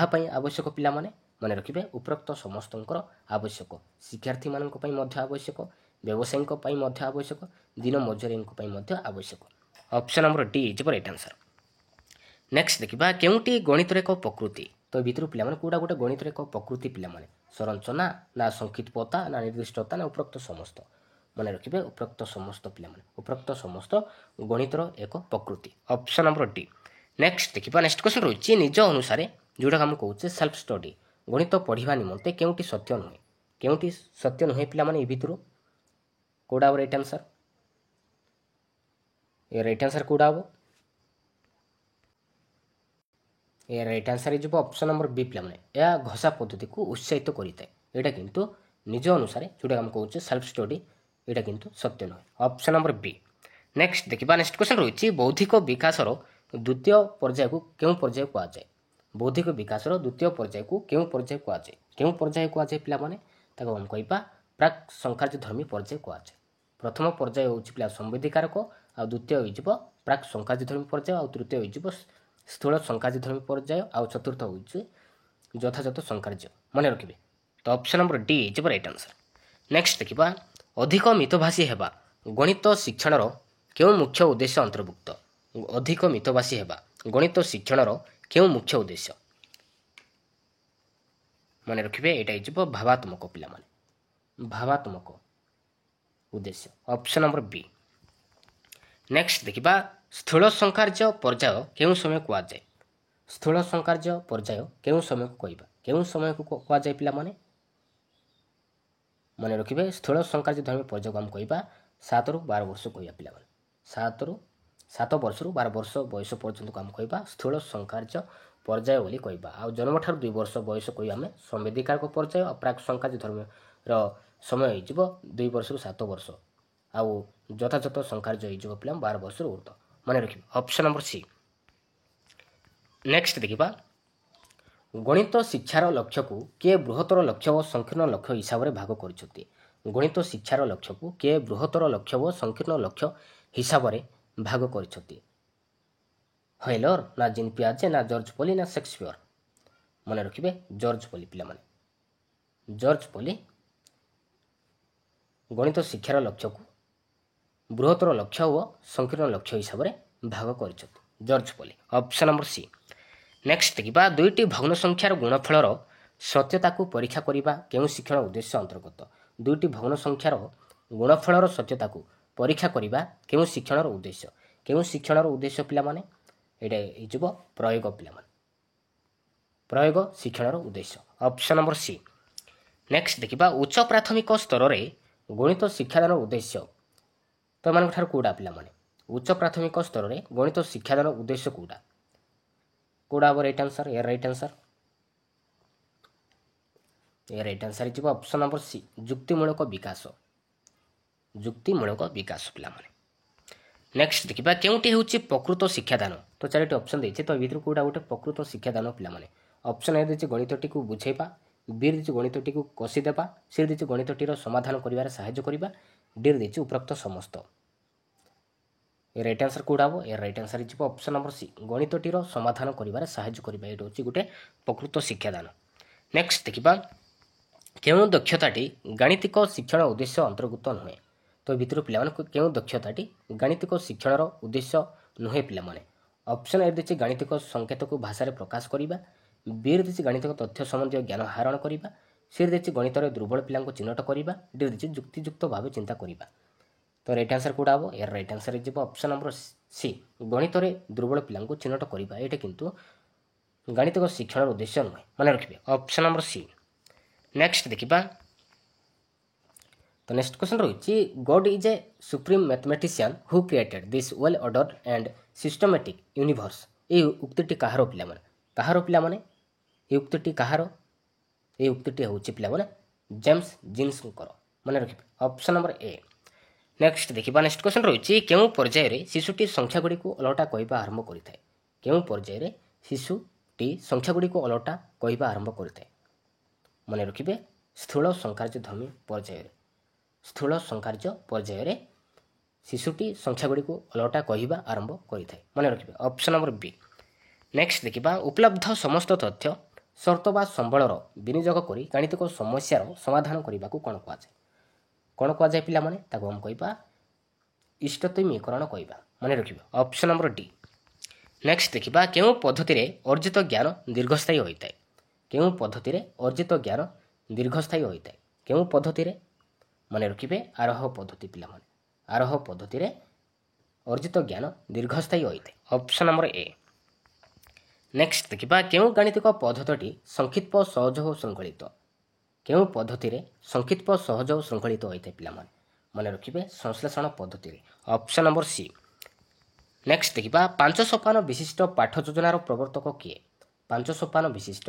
पे आवश्यक पिला माने मन रखिबे उपरोक्त समस्तଙ୍କର आवश्यक शिक्षार्थी मानक पई मध्य आवश्यक व्यवसायिक पई मध्य आवश्यक दिन मजूरीक पई मध्य आवश्यक option number D is right answer. Next देखिबा केउटी गणितर एक प्रकृति तो भितर पिला माने कोडा गोटे गणितर एक प्रकृति पिला माने संरचना ना संकेत पता ना निर्दिष्टता ना उपरोक्त समस्त मन रखिबे उपरोक्त समस्त पिला माने उपरोक्त समस्त गणितर एक प्रकृति ऑप्शन नंबर डी। नेक्स्ट देखिबा नेक्स्ट क्वेश्चन रहिछि निज अनुसार जोडा हम कहउछे सेल्फ स्टडी गणित पढ़िबा निमंते केउटी सत्य नुहे पिला माने ए भितरु कोडा राइट आंसर ए राइट आंसर कोडा हो ए right answer is option number B पिला माने या घोषा पद्धति को उत्साहित करिते एटा किंतु निज अनुसार जोडा हम कहउछे सेल्फ स्टडी एटा किंतु सत्य नुहे ऑप्शन नंबर बी। नेक्स्ट देखिबा नेक्स्ट क्वेश्चन रहिछि बौद्धिक विकासर द्वितीय पर्याय को केउ पर्याय को आजाय बौद्धिक विकासर द्वितीय पर्याय को केउ पर्याय को आजाय पिला माने ताको हम कहिबा प्राक संकार्यधर्मी पर्याय को आजाय प्रथम पर्याय होछि पिला संवेदीकारक आ द्वितीय होइजिबो प्राक संकार्यधर्मी पर्याय आ तृतीय होइजिबो ସ୍ଥୂଳ ସଂକାର୍ଯ୍ୟଧର୍ମୀ ପର୍ଯ୍ୟାୟ ଆଉ ଚତୁର୍ଥ ହେଉଛି ଯଥାଯଥ ସଂକାର୍ଯ୍ୟ। ମନେ ରଖିବେ। ତ option number D is right answer. Next ଦେଖିବା ଅଧିକ ମିତଭାଷୀ ହେବା ଗଣିତ ଶିକ୍ଷଣର କେଉଁ ମୁଖ୍ୟ ଉଦ୍ଦେଶ୍ୟ ଅନ୍ତର୍ଭୁକ୍ତ? ଅଧିକ ମିତଭାଷୀ ହେବା ଗଣିତ ଶିକ୍ଷଣର କେଉଁ ମୁଖ୍ୟ ଉଦ୍ଦେଶ୍ୟ? ମନେ ରଖିବେ ଏଇଟା ହେଇଯିବ ଭାବାତ୍ମକ ପିଲାମାନେ, ଭାବାତ୍ମକ ଉଦ୍ଦେଶ୍ୟ। ଅପସନ୍ ନମ୍ବର ବି। ନେକ୍ସଟ ଦେଖିବା ସ୍ଥୂଳ ସଂକାର୍ଯ୍ୟ ପର୍ଯ୍ୟାୟ କେଉଁ ସମୟ କୁହାଯାଏ? ସ୍ଥୂଳ ସଂକାର୍ଯ୍ୟ ପର୍ଯ୍ୟାୟ କେଉଁ ସମୟକୁ କହିବା? କେଉଁ ସମୟକୁ କୁହାଯାଏ ପିଲାମାନେ? ମନେ ରଖିବେ ସ୍ଥୂଳ ସଂକାର୍ଯ୍ୟଧର୍ମୀ ପର୍ଯ୍ୟାୟକୁ ଆମେ କହିବା 7ରୁ 12 ବର୍ଷ କହିବା ପିଲାମାନେ। 7 ବର୍ଷରୁ 12 ବର୍ଷ ବୟସ ପର୍ଯ୍ୟନ୍ତକୁ ଆମେ କହିବା ସ୍ଥୂଳ ସଂକାର୍ଯ୍ୟ ପର୍ଯ୍ୟାୟ ବୋଲି କହିବା। ଆଉ ଜନ୍ମଠାରୁ 2 ବର୍ଷ ବୟସ କହିବା ଆମେ ସମ୍ବେଦୀକାରକ ପର୍ଯ୍ୟାୟ। ଆଉ ପ୍ରାକ୍ ସଂକାର୍ଯ୍ୟଧର୍ମୀର ସମୟ ହେଇଯିବ 2 ବର୍ଷରୁ 7 ବର୍ଷ। ଆଉ ଯଥାଯଥ ସଂକାର୍ଯ୍ୟ ହେଇଯିବ ପିଲା 12 ବର୍ଷରୁ ଉର୍ଦ୍ଧ୍ୱ। ମନେ ରଖିବେ ଅପସନ୍ ନମ୍ବର ସି। ନେକ୍ସଟ ଦେଖିବା ଗଣିତ ଶିକ୍ଷାର ଲକ୍ଷ୍ୟକୁ କିଏ ବୃହତ୍ତର ଲକ୍ଷ୍ୟ ଓ ସଂକୀର୍ଣ୍ଣ ଲକ୍ଷ୍ୟ ହିସାବରେ ଭାଗ କରିଛନ୍ତି? ଗଣିତ ଶିକ୍ଷାର ଲକ୍ଷ୍ୟକୁ କିଏ ବୃହତ୍ତର ଲକ୍ଷ୍ୟ ଓ ସଂକୀର୍ଣ୍ଣ ଲକ୍ଷ୍ୟ ହିସାବରେ ଭାଗ କରିଛନ୍ତି? ହଏଲର ନା ଜିନ୍ ପିଆଜେ ନା ଜର୍ଜ ପଲି ନା ସେକ୍ସପିୟର? ମନେ ରଖିବେ ଜର୍ଜ ପଲି ପିଲାମାନେ। ଜର୍ଜ ପଲି ଗଣିତ ଶିକ୍ଷାର ଲକ୍ଷ୍ୟକୁ ବୃହତ୍ତର ଲକ୍ଷ୍ୟ ଓ ସଂକୀର୍ଣ୍ଣ ଲକ୍ଷ୍ୟ ହିସାବରେ ଭାଗ କରିଛନ୍ତି George Polya. Option number C. Next ଦେଖିବା ଦୁଇଟି ଭଗ୍ନ ସଂଖ୍ୟାର ଗୁଣଫଳର ସତ୍ୟତାକୁ ପରୀକ୍ଷା କରିବା କେଉଁ ଶିକ୍ଷଣ ଉଦ୍ଦେଶ୍ୟ ଅନ୍ତର୍ଗତ? ଦୁଇଟି ଭଗ୍ନ ସଂଖ୍ୟାର ଗୁଣଫଳର ସତ୍ୟତାକୁ ପରୀକ୍ଷା କରିବା କେଉଁ ଶିକ୍ଷଣର ଉଦ୍ଦେଶ୍ୟ? କେଉଁ ଶିକ୍ଷଣର ଉଦ୍ଦେଶ୍ୟ ପିଲାମାନେ? ଏଇଟା ହେଇଯିବ ପ୍ରୟୋଗ ପିଲାମାନେ, ପ୍ରୟୋଗ ଶିକ୍ଷଣର ଉଦ୍ଦେଶ୍ୟ। Option number C. ନେକ୍ସଟ ଦେଖିବା ଉଚ୍ଚ ପ୍ରାଥମିକ ସ୍ତରରେ ଗଣିତ ଶିକ୍ଷାଦାନ ଉଦ୍ଦେଶ୍ୟ ତ ଏମାନଙ୍କ ଠାରୁ କେଉଁଟା ପିଲାମାନେ? ଉଚ୍ଚ ପ୍ରାଥମିକ ସ୍ତରରେ ଗଣିତ ଶିକ୍ଷାଦାନ ଉଦ୍ଦେଶ୍ୟ କେଉଁଟା? କେଉଁଟା ହେବ ରାଇଟ୍ ଆନ୍ସର୍? ଏ ରାଇଟ୍ ଆନ୍ସର୍, ଏ ରାଇଟ୍ ଆନ୍ସର୍ ହେଇଯିବ ଅପସନ୍ ନମ୍ବର ସି ଯୁକ୍ତିମୂଳକ ବିକାଶ, ଯୁକ୍ତିମୂଳକ ବିକାଶ ପିଲାମାନେ। ନେକ୍ସଟ ଦେଖିବା କେଉଁଟି ହେଉଛି ପ୍ରକୃତ ଶିକ୍ଷାଦାନ? ତ 4ଟି ଅପସନ୍ ଦେଇଛି, ତ ଭିତରୁ କେଉଁଟା ଗୋଟେ ପ୍ରକୃତ ଶିକ୍ଷାଦାନ ପିଲାମାନେ? ଅପସନ୍ ଏ ଦେଇଛି ଗଣିତଟିକୁ ବୁଝେଇବା, ବି ଦେଇଛି ଗଣିତଟିକୁ କଷିଦେବା, ସି ଦେଇଛି ଗଣିତଟିର ସମାଧାନ କରିବାରେ ସାହାଯ୍ୟ କରିବା, ଡି ଦେଇଛି ଉପରୋକ୍ତ ସମସ୍ତ। ଏ ରାଇଟ୍ ଆନ୍ସର୍ କେଉଁଟା ହେବ? ଏ ରାଇଟ୍ ଆନ୍ସର୍ ହେଇଯିବ ଅପସନ୍ ନମ୍ବର ସି ଗଣିତଟିର ସମାଧାନ କରିବାରେ ସାହାଯ୍ୟ କରିବା। ଏଇଟା ହେଉଛି ଗୋଟେ ପ୍ରକୃତ ଶିକ୍ଷାଦାନ। ନେକ୍ସଟ ଦେଖିବା କେଉଁ ଦକ୍ଷତାଟି ଗାଣିତିକ ଶିକ୍ଷଣ ଉଦ୍ଦେଶ୍ୟ ଅନ୍ତର୍ଭୁକ୍ତ ନୁହେଁ? ତ ଭିତରୁ ପିଲାମାନଙ୍କୁ କେଉଁ ଦକ୍ଷତାଟି ଗାଣିତିକ ଶିକ୍ଷଣର ଉଦ୍ଦେଶ୍ୟ ନୁହେଁ ପିଲାମାନେ? ଅପସନ୍ ଏ ଦେଇଛି ଗାଣିତିକ ସଂକେତକୁ ଭାଷାରେ ପ୍ରକାଶ କରିବା, ବି ଦେଇଛି ଗାଣିତିକ ତଥ୍ୟ ସମ୍ବନ୍ଧୀୟ ଜ୍ଞାନ ଆହରଣ କରିବା, ସି ଦେଇଛି ଗଣିତରେ ଦୁର୍ବଳ ପିଲାଙ୍କୁ ଚିହ୍ନଟ କରିବା, ଡି ଦେଇଛି ଯୁକ୍ତିଯୁକ୍ତ ଭାବେ ଚିନ୍ତା କରିବା। ତ ରାଇଟ୍ ଆନ୍ସର୍ କେଉଁଟା ହେବ? ଏହାର ରାଇଟ୍ ଆନ୍ସର୍ ହେଇଯିବ ଅପସନ୍ ନମ୍ବର ସି ଗଣିତରେ ଦୁର୍ବଳ ପିଲାଙ୍କୁ ଚିହ୍ନଟ କରିବା। ଏଇଟା କିନ୍ତୁ ଗାଣିତିକ ଶିକ୍ଷଣର ଉଦ୍ଦେଶ୍ୟ ନୁହେଁ, ମନେ ରଖିବେ ଅପସନ୍ ନମ୍ବର ସି। ନେକ୍ସଟ ଦେଖିବା ତ ନେକ୍ସଟ କ୍ୱେଶ୍ଚନ୍ ରହିଛି God is a supreme mathematician who created this well ordered and systematic universe. ଏହି ଉକ୍ତିଟି କାହାର ପିଲାମାନେ? କାହାର ପିଲାମାନେ ଏହି ଉକ୍ତିଟି କାହାର? ଏହି ଉକ୍ତିଟି ହେଉଛି ପିଲାମାନେ ଜେମ୍ସ ଜିନ୍ସଙ୍କର। ମନେ ରଖିବେ ଅପସନ୍ ନମ୍ବର ଏ। ନେକ୍ସଟ ଦେଖିବା ନେକ୍ସଟ କ୍ୱେଶ୍ଚନ୍ ରହିଛି କେଉଁ ପର୍ଯ୍ୟାୟରେ ଶିଶୁଟି ସଂଖ୍ୟାଗୁଡ଼ିକୁ ଓଲଟା କହିବା ଆରମ୍ଭ କରିଥାଏ? କେଉଁ ପର୍ଯ୍ୟାୟରେ ଶିଶୁଟି ସଂଖ୍ୟାଗୁଡ଼ିକୁ ଓଲଟା କହିବା ଆରମ୍ଭ କରିଥାଏ? ମନେ ରଖିବେ ସ୍ଥୂଳ ସଂକାର୍ଯ୍ୟଧର୍ମୀ ପର୍ଯ୍ୟାୟରେ, ସ୍ଥୂଳ ସଂକାର୍ଯ୍ୟ ପର୍ଯ୍ୟାୟରେ ଶିଶୁଟି ସଂଖ୍ୟାଗୁଡ଼ିକୁ ଓଲଟା କହିବା ଆରମ୍ଭ କରିଥାଏ। ମନେ ରଖିବେ ଅପସନ୍ ନମ୍ବର ବି। ନେକ୍ସଟ ଦେଖିବା ଉପଲବ୍ଧ ସମସ୍ତ ତଥ୍ୟ ସର୍ତ୍ତ ବା ସମ୍ବଳର ବିନିଯୋଗ କରି ଗାଣିତିକ ସମସ୍ୟାର ସମାଧାନ କରିବାକୁ କ'ଣ କୁହାଯାଏ? କ'ଣ କୁହାଯାଏ ପିଲାମାନେ? ତାକୁ ଆମେ କହିବା ଇଷ୍ଟତମୀକରଣ କହିବା। ମନେ ରଖିବା ଅପସନ୍ ନମ୍ବର ଡି। ନେକ୍ସଟ ଦେଖିବା କେଉଁ ପଦ୍ଧତିରେ ଅର୍ଜିତ ଜ୍ଞାନ ଦୀର୍ଘସ୍ଥାୟୀ ହୋଇଥାଏ? କେଉଁ ପଦ୍ଧତିରେ ଅର୍ଜିତ ଜ୍ଞାନ ଦୀର୍ଘସ୍ଥାୟୀ ହୋଇଥାଏ? କେଉଁ ପଦ୍ଧତିରେ? ମନେ ରଖିବେ ଆରୋହ ପଦ୍ଧତି ପିଲାମାନେ, ଆରୋହ ପଦ୍ଧତିରେ ଅର୍ଜିତ ଜ୍ଞାନ ଦୀର୍ଘସ୍ଥାୟୀ ହୋଇଥାଏ। Option number A. ନେକ୍ସଟ ଦେଖିବା କେଉଁ ଗାଣିତିକ ପଦ୍ଧତିଟି ସଂକ୍ଷିପ୍ତ ସହଜ ଓ ଶୃଙ୍ଖଳିତ? କେଉଁ ପଦ୍ଧତିରେ ସଂକ୍ଷିପ୍ତ ସହଜ ଓ ଶୃଙ୍ଖଳିତ ହୋଇଥାଏ ପିଲାମାନେ? ମନେ ରଖିବେ ସଂଶ୍ଳେଷଣ ପଦ୍ଧତିରେ। Option number C. ନେକ୍ସଟ ଦେଖିବା 5 ସୋପାନ ବିଶିଷ୍ଟ ପାଠ ଯୋଜନାର ପ୍ରବର୍ତ୍ତକ କିଏ? 5 ସୋପାନ ବିଶିଷ୍ଟ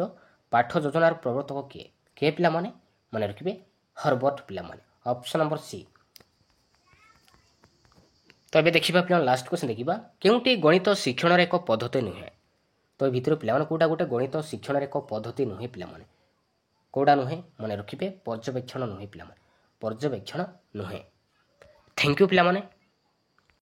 ପାଠ ଯୋଜନାର ପ୍ରବର୍ତ୍ତକ କିଏ? କିଏ ପିଲାମାନେ? ମନେ ରଖିବେ ହର୍ବର୍ଟ ପିଲାମାନେ। Option number C. ତ ଏବେ ଦେଖିବା ପିଲାମାନେ ଲାଷ୍ଟ କ୍ୱେଶ୍ଚନ୍ ଦେଖିବା କେଉଁଟି ଗଣିତ ଶିକ୍ଷଣର ଏକ ପଦ୍ଧତି ନୁହେଁ? ତ ଏ ଭିତରୁ ପିଲାମାନେ କେଉଁଟା ଗୋଟେ ଗଣିତ ଶିକ୍ଷଣର ଏକ ପଦ୍ଧତି ନୁହେଁ ପିଲାମାନେ? କେଉଁଟା ନୁହେଁ? ମନେ ରଖିବେ ପର୍ଯ୍ୟବେକ୍ଷଣ ନୁହେଁ ପିଲାମାନେ, ପର୍ଯ୍ୟବେକ୍ଷଣ ନୁହେଁ। ଥ୍ୟାଙ୍କ ୟୁ ପିଲାମାନେ।